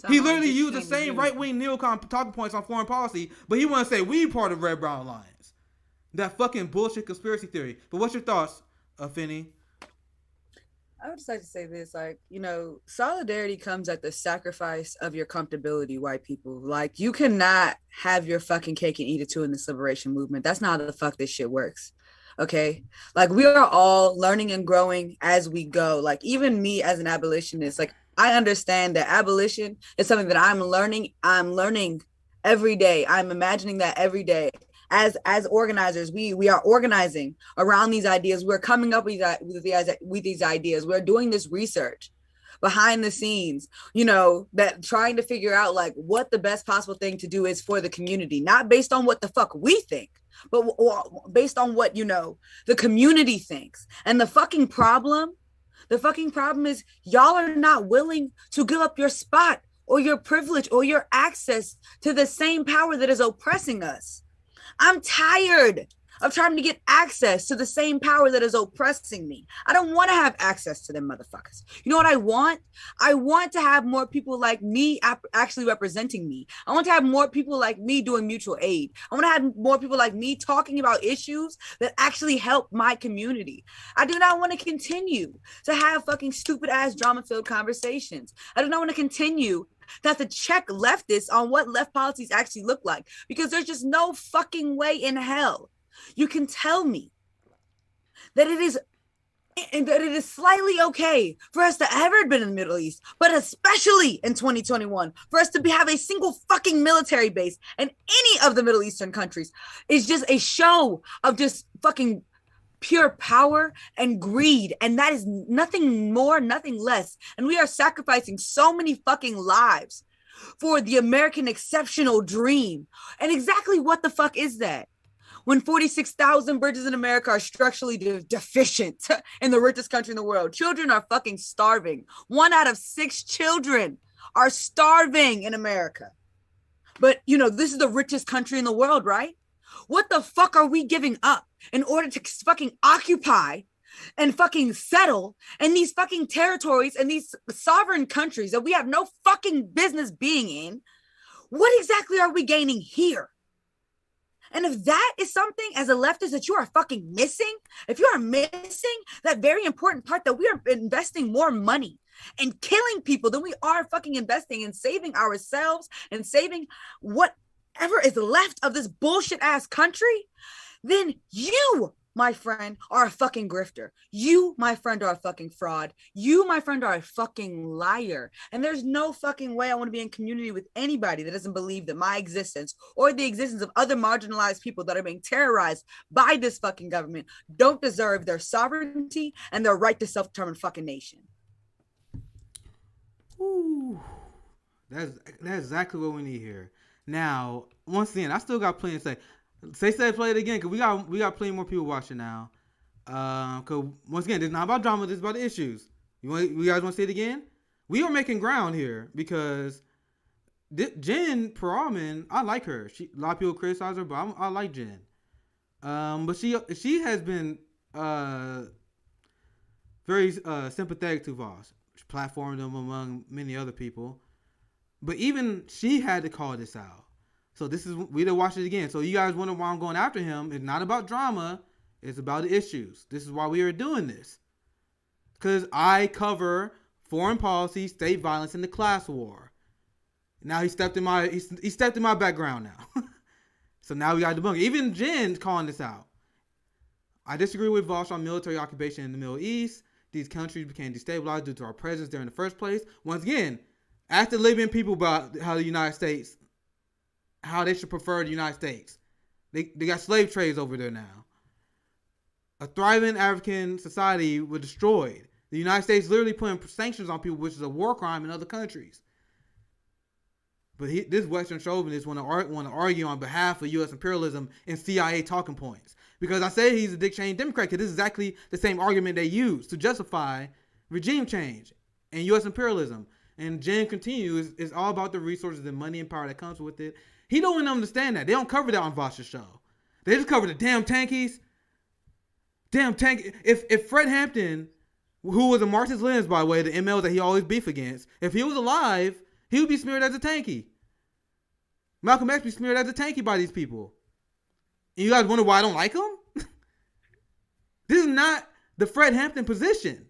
He literally used the same right-wing neocon talking points on foreign policy, but he want to say we part of Red Brown Alliance. That fucking bullshit conspiracy theory. But what's your thoughts, Finney? I would just like to say this, like, you know, solidarity comes at the sacrifice of your comfortability, white people. Like, you cannot have your fucking cake and eat it too in this liberation movement. That's not how the fuck this shit works. Okay, like we are all learning and growing as we go. Like even me as an abolitionist, like I understand that abolition is something that I'm learning every day. I'm imagining that every day. As organizers, we are organizing around these ideas. We're coming up with these ideas. We're doing this research behind the scenes, you know, that trying to figure out like what the best possible thing to do is for the community, not based on what the fuck we think, but based on what, you know, the community thinks. And the fucking problem is y'all are not willing to give up your spot or your privilege or your access to the same power that is oppressing us. I'm tired of trying to get access to the same power that is oppressing me. I don't want to have access to them motherfuckers. You know what I want? I want to have more people like me actually representing me. I want to have more people like me doing mutual aid. I want to have more people like me talking about issues that actually help my community. I do not want to continue to have fucking stupid ass drama-filled conversations. I do not want to continue to have to check leftists on what left policies actually look like, because there's just no fucking way in hell you can tell me that it is slightly okay for us to ever been in the Middle East, but especially in 2021, for us to have a single fucking military base in any of the Middle Eastern countries is just a show of just fucking pure power and greed. And that is nothing more, nothing less. And we are sacrificing so many fucking lives for the American exceptional dream. And exactly what the fuck is that? When 46,000 bridges in America are structurally deficient in the richest country in the world, children are fucking starving. 1 out of 6 children are starving in America. But, you know, this is the richest country in the world, right? What the fuck are we giving up in order to fucking occupy and fucking settle in these fucking territories and these sovereign countries that we have no fucking business being in? What exactly are we gaining here? And if that is something as a leftist that you are fucking missing, if you are missing that very important part that we are investing more money in killing people than we are fucking investing in saving ourselves and saving whatever is left of this bullshit ass country, then you, my friend, are a fucking grifter. You, my friend, are a fucking fraud. You, my friend, are a fucking liar. And there's no fucking way I want to be in community with anybody that doesn't believe that my existence or the existence of other marginalized people that are being terrorized by this fucking government don't deserve their sovereignty and their right to self-determined fucking nation. Ooh, that's exactly what we need here. Now, once again, I still got plenty to say. Say play it again, because we got plenty more people watching now. Because once again, this is not about drama, this is about the issues. You guys want to see it again? We are making ground here because Jen Peralman, I like her. A lot of people criticize her, but I like Jen. But she has been very sympathetic to Voss. She platformed them among many other people. But even she had to call this out. So we didn't watch it again. So you guys wonder why I'm going after him. It's not about drama. It's about the issues. This is why we are doing this. Because I cover foreign policy, state violence, and the class war. Now he stepped in my background now. So now we got to debunk it. Even Jen's calling this out. I disagree with Voss on military occupation in the Middle East. These countries became destabilized due to our presence there in the first place. Once again, Ask the Libyan people about how the United States, how they should prefer the United States. They got slave trades over there now. A thriving African society was destroyed. The United States literally putting sanctions on people, which is a war crime in other countries. But this Western chauvinist want to argue on behalf of U.S. imperialism and CIA talking points. Because I say he's a Dick Cheney Democrat, because this is exactly the same argument they use to justify regime change and U.S. imperialism. And Jen continues, it's all about the resources and money and power that comes with it. He don't even understand that. They don't cover that on Vosh's show. They just cover the damn tankies. Damn tank. If Fred Hampton, who was a Marxist-Leninist, by the way, the MLs that he always beef against, if he was alive, he would be smeared as a tanky. Malcolm X be smeared as a tanky by these people. And you guys wonder why I don't like him? This is not the Fred Hampton position.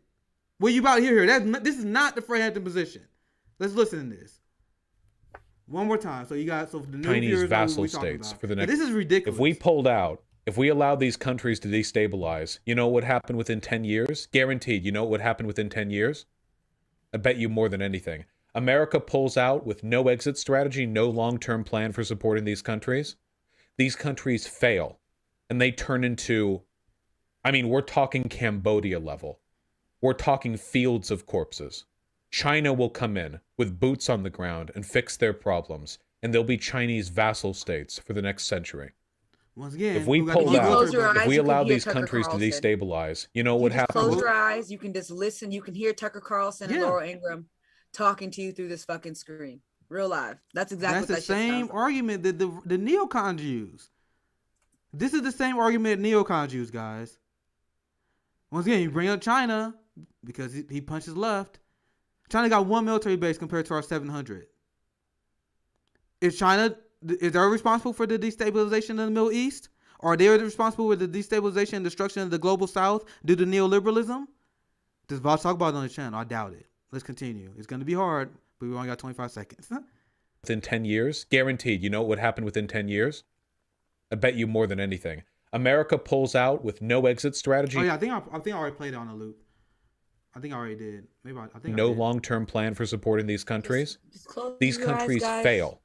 What you about to hear here? This is not the Fred Hampton position. Let's listen to this one more time. So you got the new Chinese vassal states for the next. This is ridiculous. If we pulled out, if we allowed these countries to destabilize, you know what would happen within 10 years? Guaranteed. You know what would happen within 10 years? I bet you more than anything. America pulls out with no exit strategy, no long-term plan for supporting these countries. These countries fail, and they turn into, I mean, we're talking Cambodia level. We're talking fields of corpses. China will come in with boots on the ground and fix their problems, and they'll be Chinese vassal states for the next century. Once again, if we pulled out, if we you allowed can hear these Tucker countries to Carlson. destabilize, you know what happens? Close your eyes. You can just listen. You can hear Tucker Carlson and Yeah. Laura Ingraham talking to you through this fucking screen. Real live. That's exactly That's what the that shit same sounds like. argument that the neocons use. This is the same argument neocons use, guys. Once again, you bring up China because he punches left. China got one military base compared to our 700. Is they responsible for the destabilization of the Middle East? Are they responsible for the destabilization and destruction of the global South due to neoliberalism? Does Vosh talk about it on the channel? I doubt it. Let's continue. It's going to be hard, but we only got 25 seconds. Within 10 years? Guaranteed. You know what would happen within 10 years? I bet you more than anything. America pulls out with no exit strategy. Oh yeah, I think I already played it on a loop. I think I already did. Maybe I think no I did. long-term plan for supporting these countries. Just close These your eyes, countries guys. fail,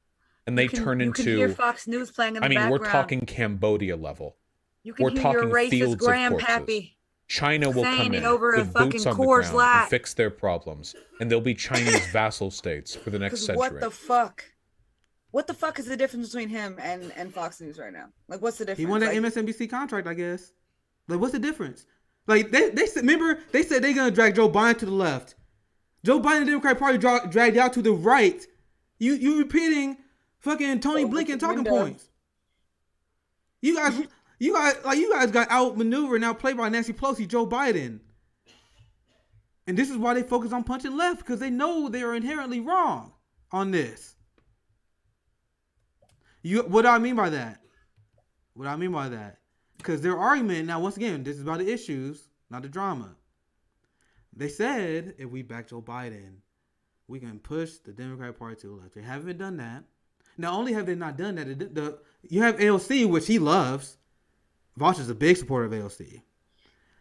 and they You can- turn you can hear into. Fox News playing in the I mean, background. we're talking Cambodia level. You can we're hear talking your racist fields of corpses. grandpappy. China will saying come it in over a with fucking boots on the Coors ground Light. and fix their problems, and they'll be Chinese vassal states for the next Because century. what the fuck? What the fuck is the difference between him and Fox News right now? Like, what's the difference? He won that Like, MSNBC contract, I guess. Like, what's the difference? Like, they said, remember, they said they're going to drag Joe Biden to the left. Joe Biden and the Democratic Party dragged out to the right. You repeating fucking Tony Blinken talking points. You guys got outmaneuvered and outplayed by Nancy Pelosi, Joe Biden. And this is why they focus on punching left, because they know they are inherently wrong on this. What do I mean by that? What do I mean by that? Because their argument, now once again, this is about the issues, not the drama. They said if we back Joe Biden, we can push the Democratic Party to the left. They haven't done that. Not only have they not done that, you have AOC, which he loves. Vosh is a big supporter of AOC.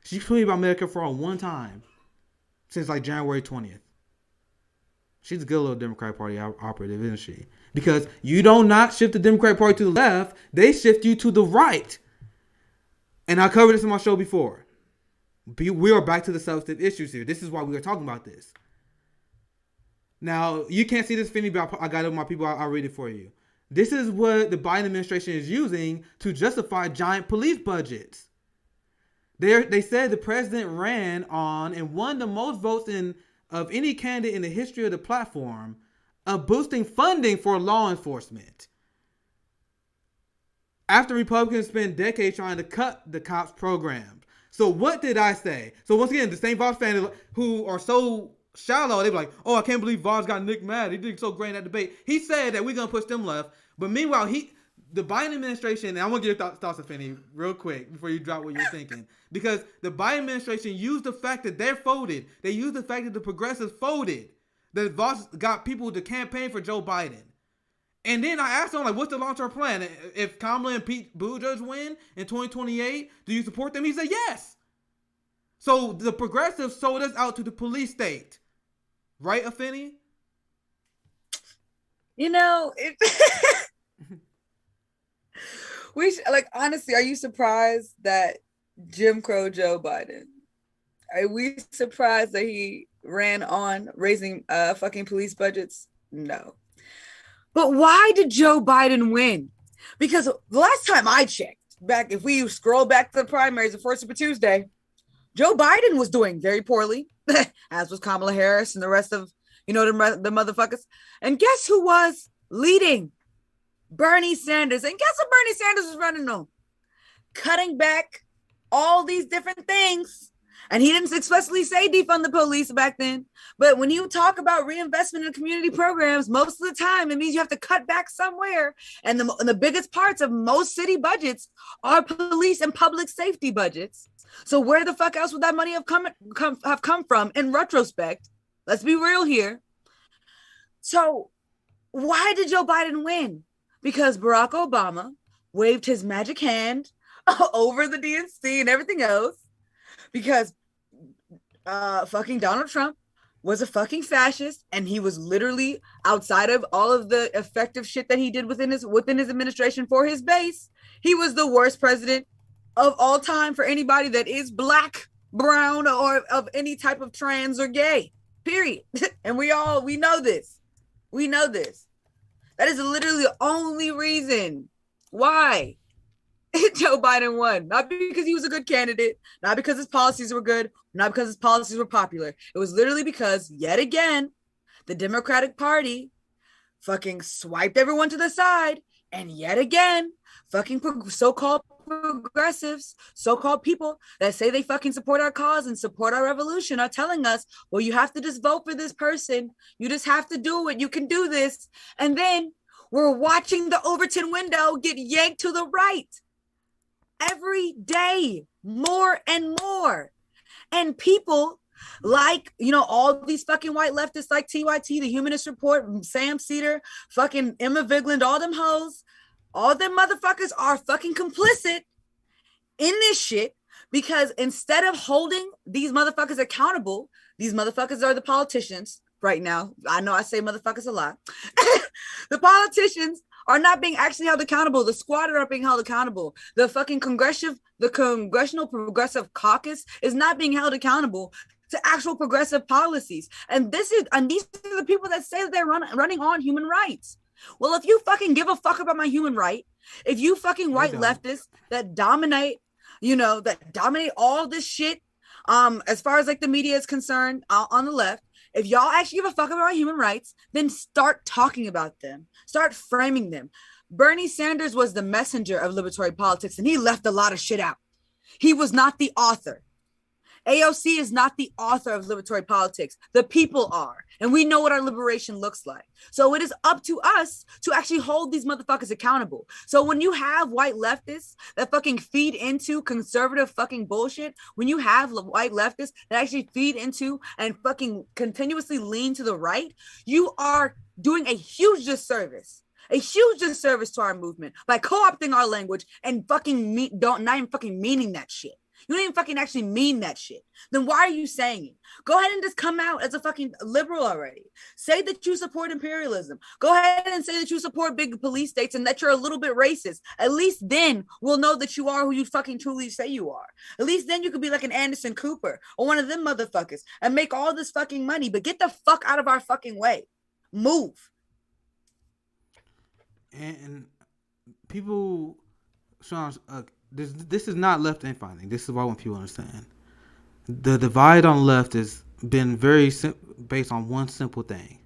She tweeted about Medicare for all one time since like January 20th. She's a good little Democratic Party operative, isn't she? Because you don't not shift the Democratic Party to the left, they shift you to the right. And I covered this in my show before. We are back to the substantive issues here. This is why we are talking about this. Now, you can't see this, Finney, but I got it with my people. I'll read it for you. This is what the Biden administration is using to justify giant police budgets. They said the president ran on and won the most votes of any candidate in the history of the platform of boosting funding for law enforcement. After Republicans spent decades trying to cut the cops' programs. So what did I say? So once again, the same Vox fans who are so shallow, they be like, oh, I can't believe Vox got Nick mad. He did so great in that debate. He said that we're going to push them left. But meanwhile, the Biden administration, and I want to get your thoughts on Finney real quick before you drop what you're thinking. Because the Biden administration used the fact that they're folded. They used the fact that the progressives folded. That Vox got people to campaign for Joe Biden. And then I asked him, like, what's the long-term plan? If Kamala and Pete Buttigieg win in 2028, do you support them? He said yes. So the progressives sold us out to the police state. Right, Afeni? You know, like honestly, are you surprised that Jim Crow Joe Biden? Are we surprised that he ran on raising fucking police budgets? No. But why did Joe Biden win? Because the last time I checked, back if we scroll back to the primaries of First Super Tuesday, Joe Biden was doing very poorly, as was Kamala Harris and the rest of, the motherfuckers. And guess who was leading? Bernie Sanders. And guess what Bernie Sanders was running on? Cutting back all these different things. And he didn't explicitly say defund the police back then. But when you talk about reinvestment in community programs, most of the time it means you have to cut back somewhere. And the biggest parts of most city budgets are police and public safety budgets. So where the fuck else would that money have come from in retrospect? Let's be real here. So why did Joe Biden win? Because Barack Obama waved his magic hand over the DNC and everything else. Because fucking Donald Trump was a fucking fascist, and he was literally, outside of all of the effective shit that he did within his administration for his base, he was the worst president of all time for anybody that is black, brown, or of any type of trans or gay, period. And we know this. We know this. That is literally the only reason why Joe Biden won. Not because he was a good candidate, not because his policies were good, not because his policies were popular. It was literally because, yet again, the Democratic Party fucking swiped everyone to the side, and yet again, fucking so-called progressives, so-called people that say they fucking support our cause and support our revolution are telling us, well, you have to just vote for this person. You just have to do it. You can do this. And then we're watching the Overton window get yanked to the right. Every day, more and more. And people like, all these fucking white leftists like TYT, the Humanist Report, Sam Cedar, fucking Emma Vigland, all them hoes, all them motherfuckers are fucking complicit in this shit, because instead of holding these motherfuckers accountable, these motherfuckers are the politicians right now. I know I say motherfuckers a lot. The politicians are not being actually held accountable. The squad are not being held accountable. The fucking Congressional Progressive Caucus is not being held accountable to actual progressive policies. And these are the people that say that they're running on human rights. Well, if you fucking give a fuck about my human right, if you fucking white leftists that dominate, that dominate all this shit, as far as like the media is concerned, on the left, if y'all actually give a fuck about human rights, then start talking about them. Start framing them. Bernie Sanders was the messenger of liberatory politics, and he left a lot of shit out. He was not the author. AOC is not the author of liberatory politics. The people are. And we know what our liberation looks like. So it is up to us to actually hold these motherfuckers accountable. So when you have white leftists that fucking feed into conservative fucking bullshit, when you have white leftists that actually feed into and fucking continuously lean to the right, you are doing a huge disservice to our movement by co-opting our language and fucking not even fucking meaning that shit. You don't even fucking actually mean that shit. Then why are you saying it? Go ahead and just come out as a fucking liberal already. Say that you support imperialism. Go ahead and say that you support big police states and that you're a little bit racist. At least then we'll know that you are who you fucking truly say you are. At least then you could be like an Anderson Cooper or one of them motherfuckers and make all this fucking money. But get the fuck out of our fucking way. Move. And people, Sean, this is not left and finding. This is what I want people to understand. The divide on the left has been based on one simple thing.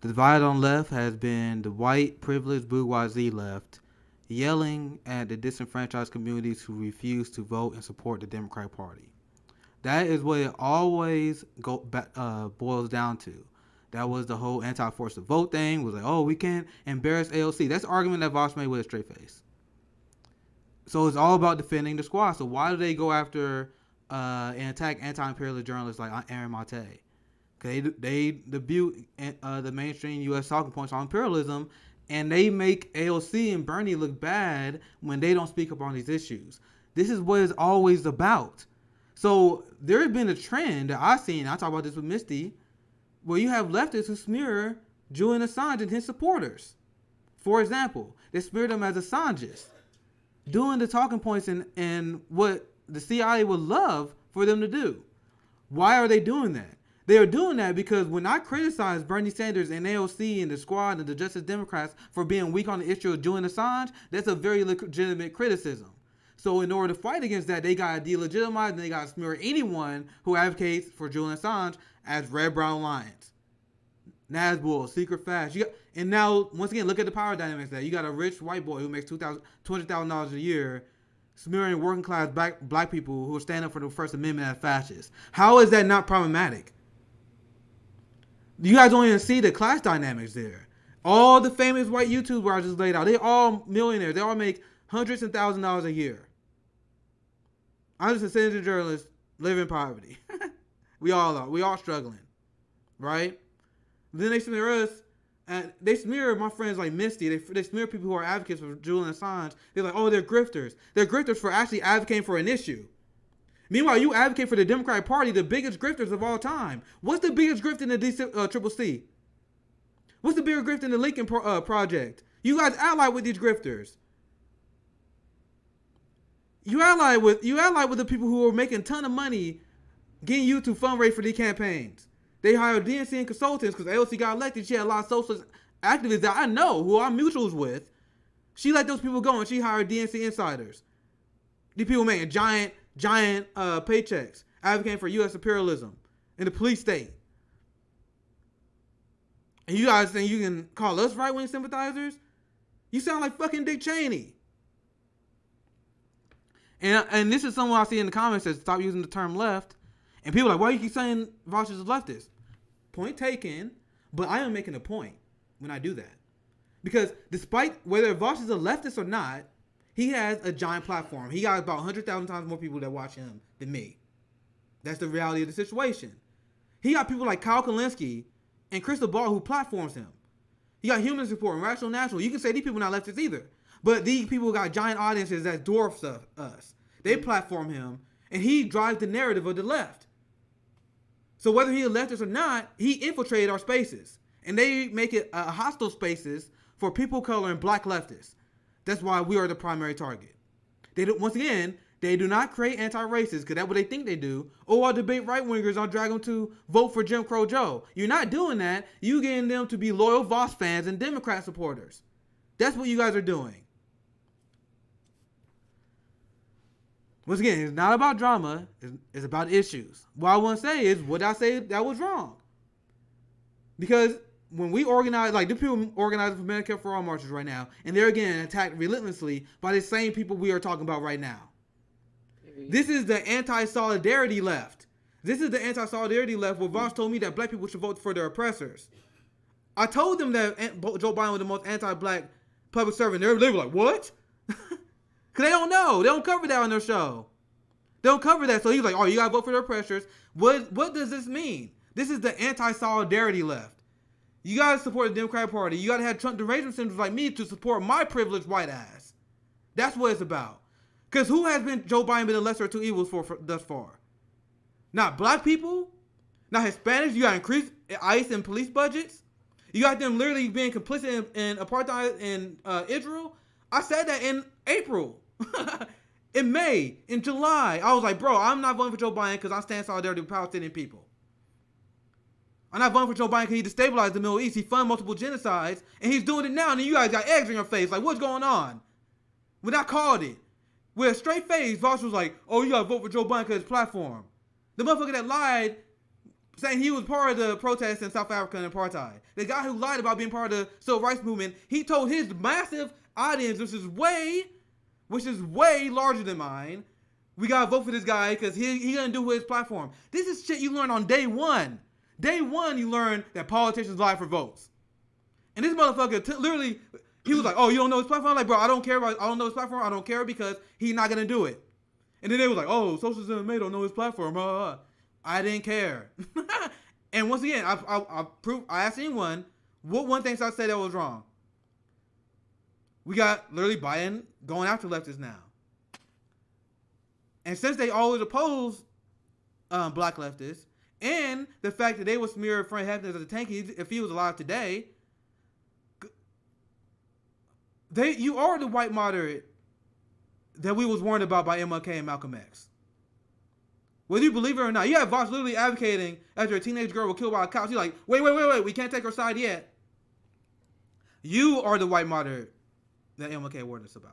The divide on the left has been the white, privileged, bourgeoisie left yelling at the disenfranchised communities who refuse to vote and support the Democratic Party. That is what it always boils down to. That was the whole anti-forced vote thing. Was like, oh, we can't embarrass AOC. That's the argument that Vox made with a straight face. So it's all about defending the squad. So why do they go after and attack anti-imperialist journalists like Aaron Mate? Because they debut the mainstream U.S. talking points on imperialism, and they make AOC and Bernie look bad when they don't speak up on these issues. This is what it's always about. So there has been a trend that I've seen. I talk about this with Misty, where you have leftists who smear Julian Assange and his supporters. For example, they smeared them as Assangists, doing the talking points and what the CIA would love for them to do. Why are they doing that? They are doing that because when I criticize Bernie Sanders and AOC and the squad and the Justice Democrats for being weak on the issue of Julian Assange, that's a very legitimate criticism. So in order to fight against that, they got to delegitimize and they got to smear anyone who advocates for Julian Assange as Red Brown Lions, Nazbull, Secret Fast. And now, once again, look at the power dynamics there. You got a rich white boy who makes $200,000 a year smearing working class black people who are standing up for the First Amendment as fascists. How is that not problematic? You guys don't even see the class dynamics there. All the famous white YouTubers I just laid out, they all millionaires. They all make hundreds and thousands of dollars a year. I'm just a citizen journalist, live in poverty. We all are. We all struggling, right? Then they smear us, and they smear my friends like Misty. They smear people who are advocates for Julian Assange. They're like, oh, they're grifters. They're grifters for actually advocating for an issue. Meanwhile, you advocate for the Democratic Party, the biggest grifters of all time. What's the biggest grift in the CCC? What's the bigger grift in the Lincoln Project? You guys ally with these grifters. You ally with the people who are making a ton of money getting you to fundraise for these campaigns. They hired DNC and consultants because AOC got elected. She had a lot of socialist activists that I know who I'm mutuals with. She let those people go and she hired DNC insiders. These people making giant paychecks, advocating for U.S. imperialism in the police state. And you guys think you can call us right-wing sympathizers? You sound like fucking Dick Cheney. And this is someone I see in the comments that stop using the term left. And people are like, why do you keep saying Vosh is a leftist? Point taken, but I am making a point when I do that. Because despite whether Vosh is a leftist or not, he has a giant platform. He got about 100,000 times more people that watch him than me. That's the reality of the situation. He got people like Kyle Kalinske and Crystal Ball who platforms him. He got Human Support and Rational National. You can say these people not leftists either. But these people got giant audiences that dwarfs us. They platform him, and he drives the narrative of the left. So whether he's a leftist or not, he infiltrated our spaces. And they make it hostile spaces for people of color and black leftists. That's why we are the primary target. Once again, they do not create anti-racists, because that's what they think they do. Or I'll debate right-wingers, I'll drag them to vote for Jim Crow Joe. You're not doing that. You're getting them to be loyal Voss fans and Democrat supporters. That's what you guys are doing. Once again, it's not about drama. It's about issues. What I want to say is, what I say that was wrong. Because when we organize, like the people organizing for Medicare for All marches right now, and they're getting attacked relentlessly by the same people we are talking about right now. This is the anti-solidarity left. This is the anti-solidarity left where Vosh told me that black people should vote for their oppressors. I told them that Joe Biden was the most anti-black public servant. They were like, what? Because they don't know. They don't cover that on their show. They don't cover that. So he's like, oh, you got to vote for their oppressors. What does this mean? This is the anti-solidarity left. You got to support the Democratic Party. You got to have Trump derangement syndromes like me to support my privileged white ass. That's what it's about. Because who has Joe Biden been the lesser of two evils for thus far? Not black people. Not Hispanics. You got to increase ICE and police budgets. You got them literally being complicit in apartheid in Israel. I said that in April. In May. In July. I was like, bro, I'm not voting for Joe Biden because I stand in solidarity with Palestinian people. I'm not voting for Joe Biden because he destabilized the Middle East. He funded multiple genocides. And he's doing it now. And you guys got eggs in your face. Like, what's going on? When I called it. With a straight face, Vosh was like, oh, you got to vote for Joe Biden because his platform. The motherfucker that lied, saying he was part of the protests in South Africa and apartheid. The guy who lied about being part of the civil rights movement, he told his massive audience, which is way larger than mine, we got to vote for this guy because he going to do with his platform. This is shit you learn on day one. Day one, you learn that politicians lie for votes. And this motherfucker literally... He was like, oh, you don't know his platform? I'm like, bro, I don't know his platform. I don't care because he's not going to do it. And then they was like, oh, socialism may don't know his platform. I didn't care. And once again, I asked anyone, what one thing I said that was wrong? We got literally Biden going after leftists now. And since they always oppose black leftists, and the fact that they would smear Frank Hampton as a tanky if he was alive today, You are the white moderate that we was warned about by MLK and Malcolm X. Whether you believe it or not, you have Vox literally advocating after a teenage girl was killed by a cop. You're like, wait, we can't take her side yet. You are the white moderate that MLK warned us about.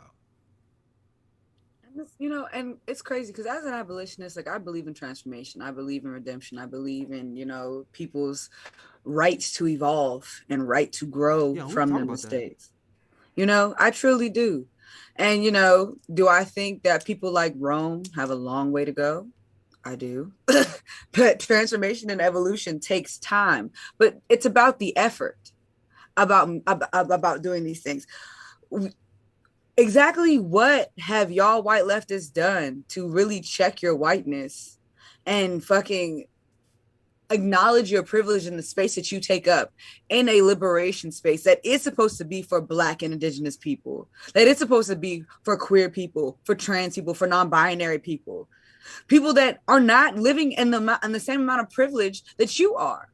You know, and it's crazy because as an abolitionist, like I believe in transformation, I believe in redemption, I believe in, you know, people's rights to evolve and right to grow from their mistakes. You know, I truly do. And, you know, do I think that people like Rome have a long way to go? I do. But transformation and evolution takes time. But it's about the effort, about doing these things. Exactly what have y'all white leftists done to really check your whiteness and fucking acknowledge your privilege in the space that you take up in a liberation space that is supposed to be for Black and Indigenous people, that it's supposed to be for queer people, for trans people, for non-binary people, people that are not living in the same amount of privilege that you are.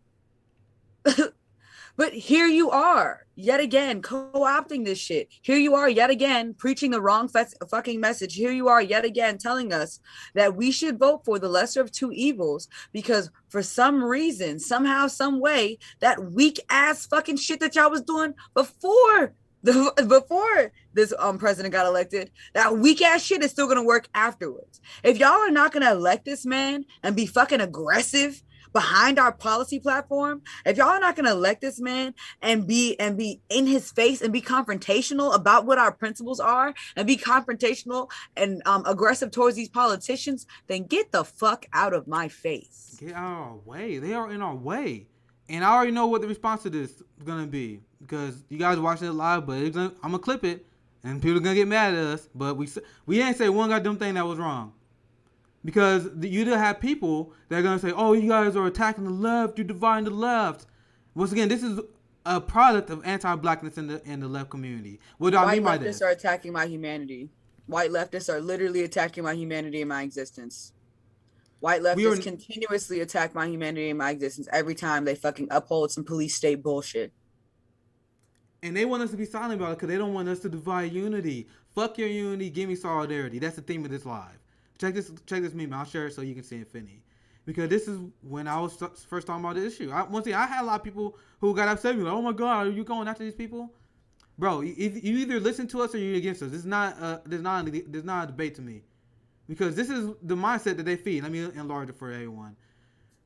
But here you are, yet again, co-opting this shit. Here you are, yet again, preaching the wrong fucking message. Here you are, yet again, telling us that we should vote for the lesser of two evils because for some reason, somehow, some way, that weak-ass fucking shit that y'all was doing before this president got elected, that weak-ass shit is still going to work afterwards. If y'all are not going to elect this man and be fucking aggressive behind our policy platform, if y'all are not going to elect this man and be in his face and be confrontational about what our principles are and be confrontational and aggressive towards these politicians, then get the fuck out of my face. Get out of our way. They are in our way. And I already know what the response to this is going to be because you guys watching it live, but I'm going to clip it and people are going to get mad at us. But we ain't say one goddamn thing that was wrong. Because you do have people that are going to say, oh, you guys are attacking the left, you're dividing the left. Once again, this is a product of anti-blackness in the left community. What do I mean by this? White leftists are attacking my humanity. White leftists are literally attacking my humanity and my existence. White leftists continuously attack my humanity and my existence every time they fucking uphold some police state bullshit. And they want us to be silent about it because they don't want us to divide unity. Fuck your unity, give me solidarity. That's the theme of this live. Check this meme. I'll share it so you can see Infinity. Because this is when I was first talking about the issue. Once again, I had a lot of people who got upset with me. Like, oh my God, are you going after these people? Bro, you either listen to us or you're against us. There's not a debate to me. Because this is the mindset that they feed. Let me enlarge it for everyone.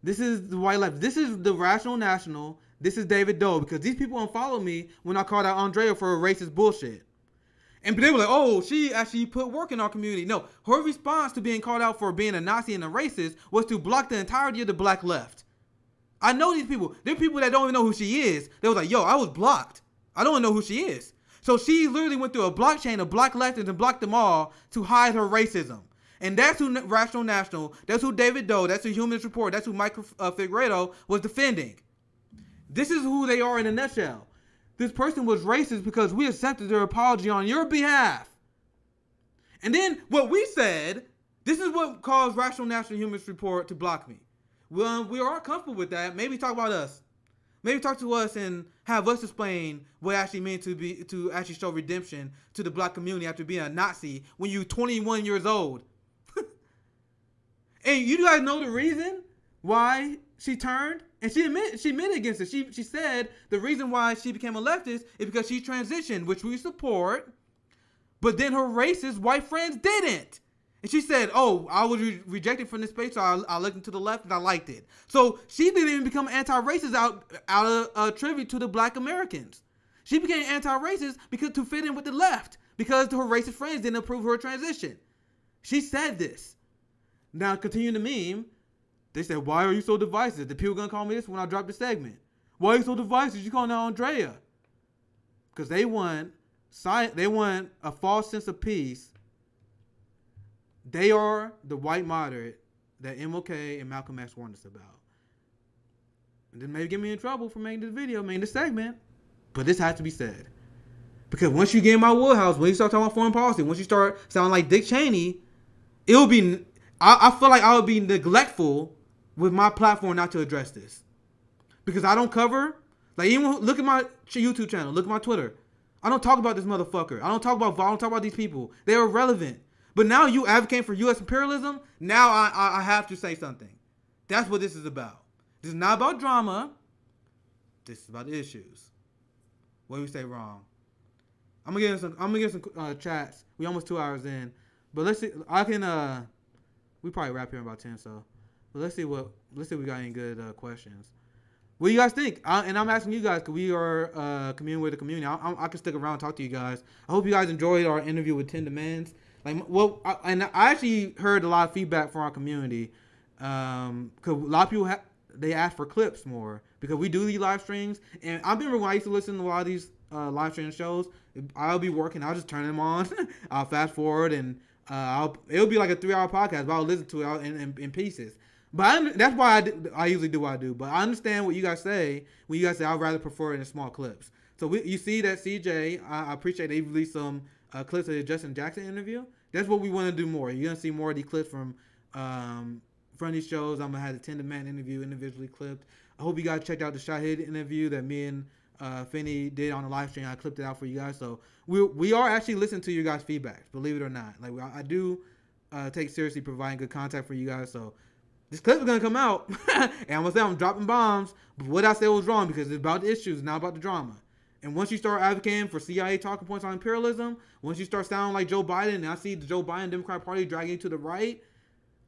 This is the white left. This is the Rational National. This is David Doe. Because these people unfollow me when I called out Andrea for racist bullshit. And they were like, oh, she actually put work in our community. No, her response to being called out for being a Nazi and a racist was to block the entirety of the Black left. I know these people. They're people that don't even know who she is. They was like, yo, I was blocked. I don't know who she is. So she literally went through a blockchain of Black leftists and blocked them all to hide her racism. And that's who Rational National, that's who David Doe, that's who Humanist Report, that's who Michael Figueredo was defending. This is who they are in a nutshell. This person was racist because we accepted their apology on your behalf. And then what we said, this is what caused Rational National Humanist Report to block me. Well, we are comfortable with that. Maybe talk about us. Maybe talk to us and have us explain what it actually means to actually show redemption to the Black community after being a Nazi when you're 21 years old. And you guys know the reason why she turned? And she admitted against it. She said the reason why she became a leftist is because she transitioned, which we support. But then her racist white friends didn't. And she said, oh, I was rejected from this space, so I looked into the left and I liked it. So she didn't even become anti-racist out of a tribute to the Black Americans. She became anti-racist because to fit in with the left because her racist friends didn't approve her transition. She said this. Now, continuing the meme, they said, why are you so divisive? The people gonna call me this when I drop the segment. Why are you so divisive? You calling out Andrea? Because they want a false sense of peace. They are the white moderate that MLK and Malcolm X warned us about. And then maybe get me in trouble for making this segment. But this has to be said. Because once you get in my wheelhouse, when you start talking about foreign policy, once you start sounding like Dick Cheney, it'll be, I feel like I would be neglectful with my platform not to address this. Because I don't cover, like even look at my YouTube channel, look at my Twitter. I don't talk about this motherfucker. I don't talk about these people. They're irrelevant. But now you advocate for U.S. imperialism. Now I have to say something. That's what this is about. This is not about drama. This is about issues. What do we say wrong? I'm gonna get some chats. We almost 2 hours in, but let's see. We probably wrap here in about 10. So, but let's see if we got any good questions. What do you guys think? And I'm asking you guys because we are communing with the community. I can stick around and talk to you guys. I hope you guys enjoyed our interview with 10 Demands. I actually heard a lot of feedback from our community. Because a lot of people they ask for clips more because we do these live streams. And I remember when I used to listen to a lot of these live stream shows, I'll be working, I'll just turn them on. I'll fast forward and it'll be like a 3-hour podcast, but I'll listen to it in pieces. But that's why I usually do what I do. But I understand what you guys say when you guys say I'd rather prefer it in small clips. So you see that CJ, I appreciate they released some clips of the Justin Jackson interview. That's what we want to do more. You're gonna see more of these clips from these shows. I'm gonna have the 10 Demand interview individually clipped. I hope you guys checked out the Shahid interview that me and Finney did on the live stream. I clipped it out for you guys. So we are actually listening to your guys' feedback, believe it or not. Like I do take seriously providing good content for you guys. So this clip is gonna come out, and I'm gonna say I'm dropping bombs. But what I said was wrong because it's about the issues, not about the drama. And once you start advocating for CIA talking points on imperialism, once you start sounding like Joe Biden, and I see the Joe Biden Democratic Party dragging you to the right,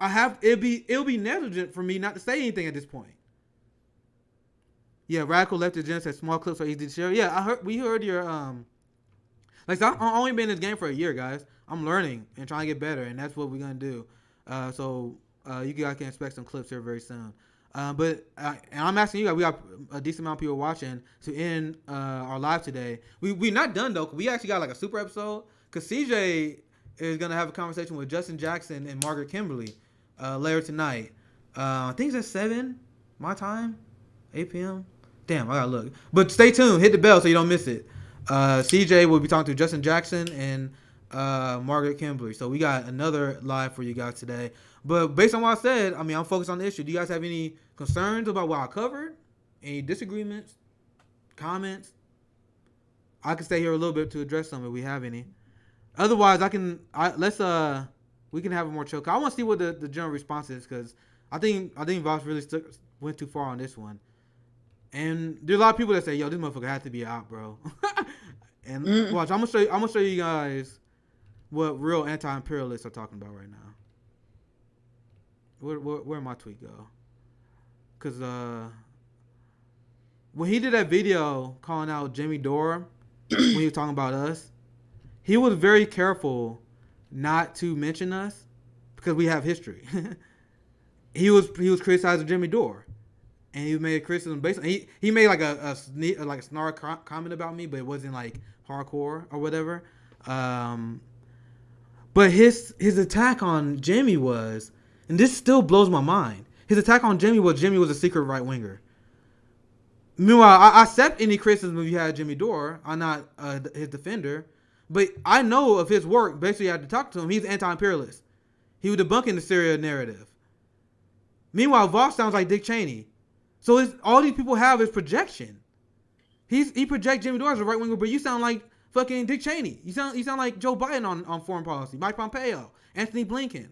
it'll be negligent for me not to say anything at this point. Yeah, radical leftist agenda said small clips are easy to share. Yeah, we heard your I've only been in this game for a year, guys. I'm learning and trying to get better, and that's what we're gonna do. So you guys can expect some clips here very soon. And I'm asking you guys, we got a decent amount of people watching to end our live today. We're not done though. We actually got like a super episode because CJ is gonna have a conversation with Justin Jackson and Margaret Kimberly later tonight. I think it's at 7 my time, 8 p.m. Damn, I gotta look. But stay tuned. Hit the bell so you don't miss it. CJ will be talking to Justin Jackson and Margaret Kimberly. So we got another live for you guys today. But based on what I said, I mean, I'm focused on the issue. Do you guys have any concerns about what I covered? Any disagreements? Comments? I can stay here a little bit to address some if we have any. Otherwise, we can have a more chill. I want to see what the general response is because I think Voss really went too far on this one. And there's a lot of people that say, "Yo, this motherfucker has to be out, bro." And watch, I'm gonna show you guys what real anti-imperialists are talking about right now. Where my tweet go? Because when he did that video calling out Jimmy Dore when he was talking about us, he was very careful not to mention us because we have history. he was criticizing Jimmy Dore, and he made a criticism based on he made like a snark comment about me, but it wasn't like hardcore or whatever. But his attack on Jimmy was, and this still blows my mind. His attack on Jimmy was a secret right winger. Meanwhile, I accept any criticism if you had Jimmy Dore. I'm not his defender, but I know of his work. Basically, I had to talk to him. He's anti-imperialist. He was debunking the Syria narrative. Meanwhile, Voss sounds like Dick Cheney. So all these people have is projection. He projects Jimmy Dore as a right winger, but you sound like fucking Dick Cheney. You sound like Joe Biden on foreign policy, Mike Pompeo, Anthony Blinken.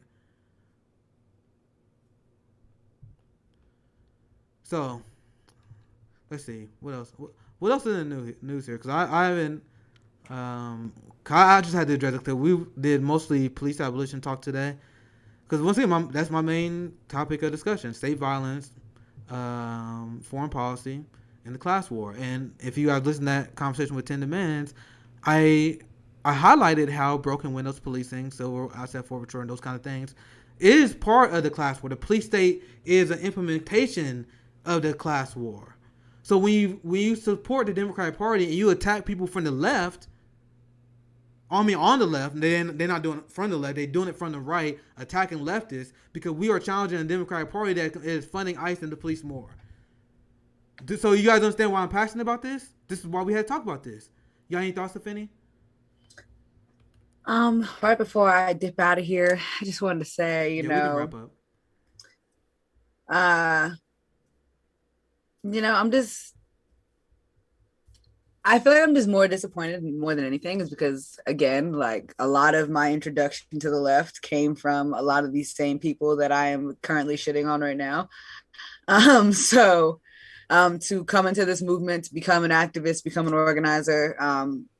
So, let's see what else. What else is in the news here? Because I haven't. I just had to address it because we did mostly police abolition talk today. Because once again, that's my main topic of discussion: state violence, foreign policy, and the class war. And if you guys listen to that conversation with 10 Demands, I highlighted how broken windows policing, civil asset forfeiture, and those kind of things is part of the class war. The police state is an implementation of the class war. So when you support the Democratic Party and you attack people from the left, on the left, they're not doing it from the left, they're doing it from the right, attacking leftists because we are challenging the Democratic Party that is funding ICE and the police more. So you guys understand why I'm passionate about this? This is why we had to talk about this. You got any thoughts, Tiffany? Right before I dip out of here, I just wanted to say, we can wrap up. I feel like I'm just more disappointed more than anything is because again, like a lot of my introduction to the left came from a lot of these same people that I am currently shitting on right now. So to come into this movement, to become an activist, become an organizer,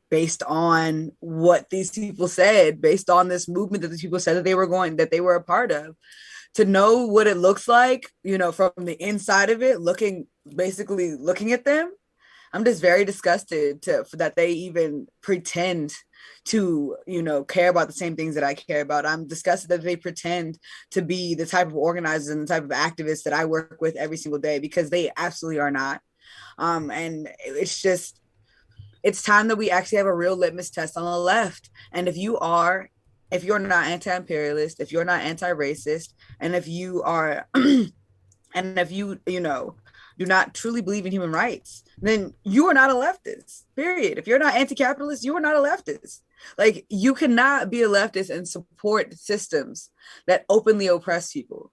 based on what these people said, based on this movement that these people said that they were a part of, to know what it looks like, you know, from the inside of it, basically looking at them. I'm just very disgusted that they even pretend to, you know, care about the same things that I care about. I'm disgusted that they pretend to be the type of organizers and the type of activists that I work with every single day, because they absolutely are not. And it's time that we actually have a real litmus test on the left. And if you're not anti-imperialist, if you're not anti-racist, and if you are, and if you know, do not truly believe in human rights, then you are not a leftist, period. If you're not anti-capitalist, you are not a leftist. Like, you cannot be a leftist and support systems that openly oppress people.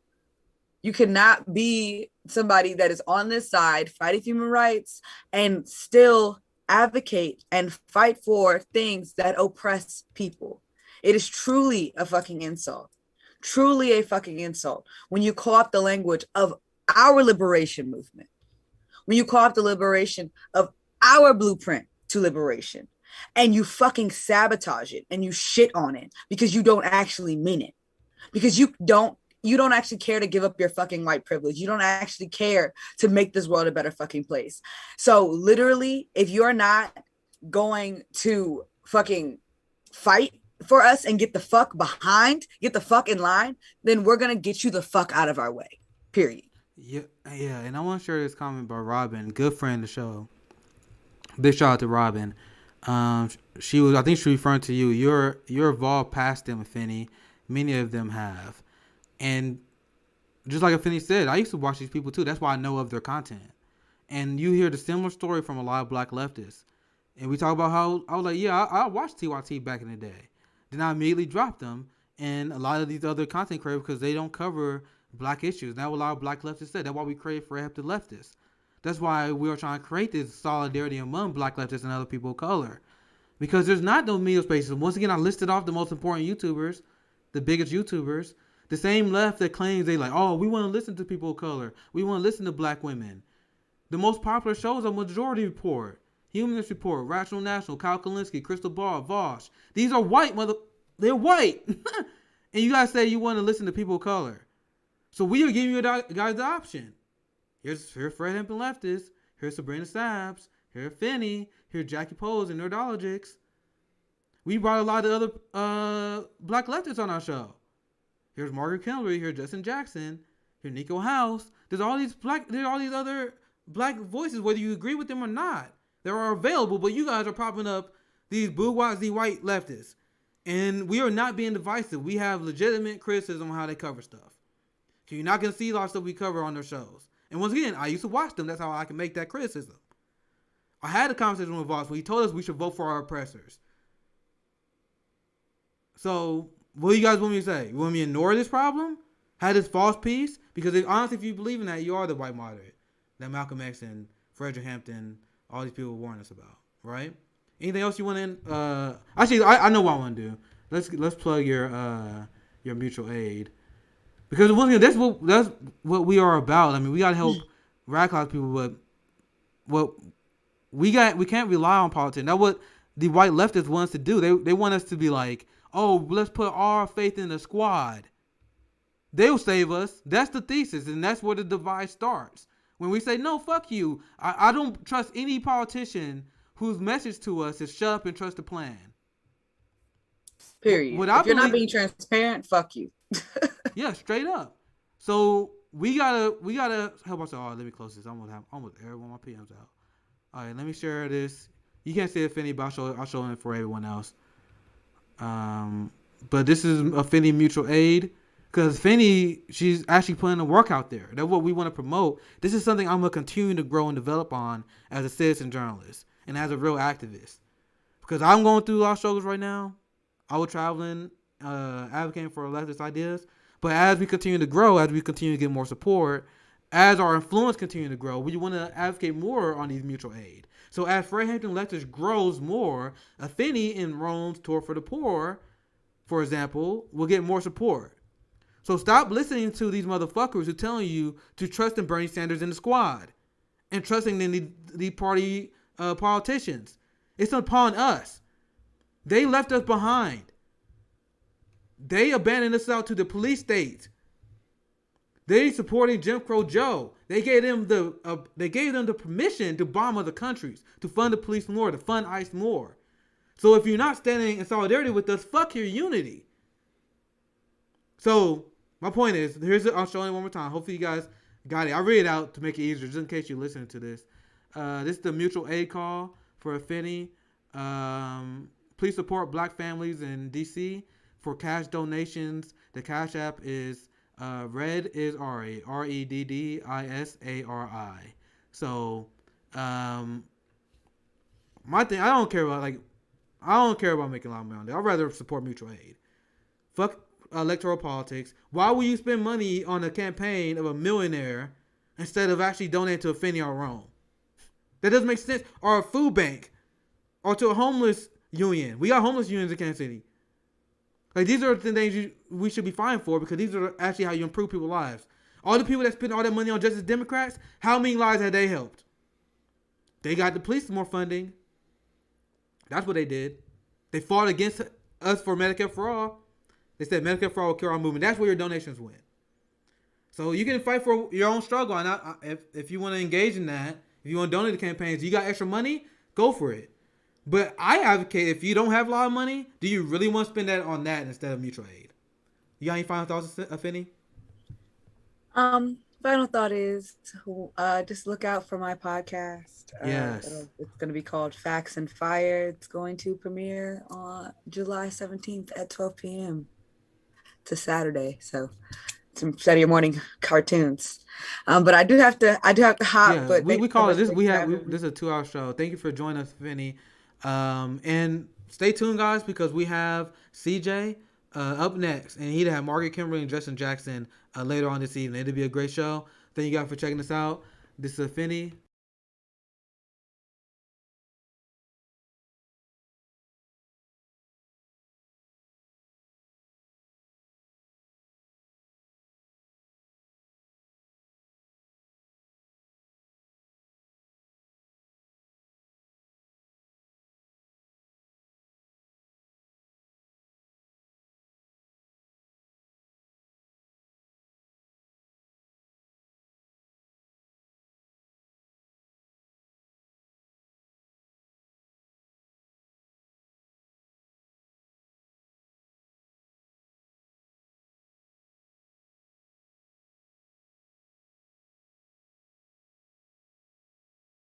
You cannot be somebody that is on this side fighting human rights and still advocate and fight for things that oppress people. It is truly a fucking insult. Truly a fucking insult when you co-opt the language of our liberation movement, when you co-opt the liberation of our blueprint to liberation, and you fucking sabotage it and you shit on it because you don't actually mean it, because you don't actually care to give up your fucking white privilege. You don't actually care to make this world a better fucking place. So literally, if you're not going to fucking fight for us and get the fuck in line, then we're going to get you the fuck out of our way, period. Yeah, and I want to share this comment by Robin, good friend of the show. Big shout out to Robin. I think she was referring to you. You're evolved past them, Finney. Many of them have. And just like Finney said, I used to watch these people too. That's why I know of their content. And you hear the similar story from a lot of black leftists. And we talk about how I was like, yeah, I watched TYT back in the day. Then I immediately dropped them and a lot of these other content creators because they don't cover black issues. That's what a lot of black leftists said. That's why we crave for help to leftists. That's why we are trying to create this solidarity among black leftists and other people of color. Because there's not no middle spaces. Once again, I listed off the most important YouTubers, the biggest YouTubers. The same left that claims they like, oh, we want to listen to people of color. We want to listen to black women. The most popular shows are Majority Report, Humanist Report, Rational National, Kyle Kalinske, Crystal Ball, Vosh. These are white they're white. And you guys say you want to listen to people of color. So we are giving you guys the option. Here's Fred Hampton Leftists. Here's Sabrina Sabbs. Here's Finney. Here's Jackie Pose and Nerdologics. We brought a lot of other black leftists on our show. Here's Margaret Kinley. Here's Justin Jackson. Here's Nico House. There are all these other black voices, whether you agree with them or not. They are available, but you guys are popping up these bourgeoisie white leftists. And we are not being divisive. We have legitimate criticism on how they cover stuff. So you're not going to see a lot of stuff we cover on their shows. And once again, I used to watch them. That's how I can make that criticism. I had a conversation with Voss where he told us we should vote for our oppressors. So, what do you guys want me to say? You want me to ignore this problem? Have this false peace? Because honestly, if you believe in that, you are the white moderate that Malcolm X and Frederick Hampton, all these people warn us about, right? Anything else you want to? Actually, I know what I want to do. Let's plug your mutual aid, because once again, that's what we are about. I mean, we gotta help radicalize people, but what we can't rely on politics. That's what the white leftists want us to do. They want us to be like, oh, let's put our faith in the squad. They'll save us. That's the thesis, and that's where the divide starts. When we say, no, fuck you. I don't trust any politician whose message to us is shut up and trust the plan. Period. If you're not being transparent, fuck you. Yeah, straight up. So we gotta help ourselves. All right, let me close this. I'm gonna have almost everyone my PMs out. All right, let me share this. You can't see it, Finney, but I'll show it for everyone else. But this is a Finney mutual aid. Because Finney, she's actually putting the work out there. That's what we want to promote. This is something I'm going to continue to grow and develop on as a citizen journalist and as a real activist. Because I'm going through a lot of struggles right now. I was traveling, advocating for leftist ideas. But as we continue to grow, as we continue to get more support, as our influence continue to grow, we want to advocate more on these mutual aid. So as Fairhampton Lethbridge grows more, a Finney in Rome's Tour for the Poor, for example, will get more support. So stop listening to these motherfuckers who are telling you to trust in Bernie Sanders and the squad and trusting in the party politicians. It's upon us. They left us behind. They abandoned us out to the police state. They supporting Jim Crow Joe. They gave them the permission to bomb other countries, to fund the police more, to fund ICE more. So if you're not standing in solidarity with us, fuck your unity. So my point is, I'll show you one more time. Hopefully you guys got it. I read it out to make it easier, just in case you're listening to this. This is the mutual aid call for Affinity. Please support Black families in DC for cash donations. The Cash App is Red is Ari, REDDISARI. So my thing, I don't care about making a lot of money on there. I'd rather support mutual aid. Fuck electoral politics. Why would you spend money on a campaign of a millionaire instead of actually donating to Affinity or Rome? That doesn't make sense. Or a food bank, or to a homeless union. We got homeless unions in Kansas City. Like, these are the things we should be fighting for, because these are actually how you improve people's lives. All the people that spend all that money on Justice Democrats, how many lives have they helped? They got the police more funding. That's what they did. They fought against us for Medicare for All. They said Medicare for All will cure our movement. That's where your donations went. So you can fight for your own struggle. And if you want to engage in that, if you want to donate to campaigns, you got extra money, go for it. But I advocate, if you don't have a lot of money, do you really want to spend that on that instead of mutual aid? You got any final thoughts, Affinity? Final thought is just look out for my podcast. Yes. It's going to be called Facts and Fire. It's going to premiere on July 17th at 12 p.m. It's a Saturday, so some Saturday morning cartoons. But I do have to hop. Yeah, but we call it this. This is a 2-hour show. Thank you for joining us, Finny. And stay tuned, guys, because we have CJ up next, and he'd have Margaret Kimberly and Justin Jackson later on this evening. It'll be a great show. Thank you guys for checking us out. This is Finny.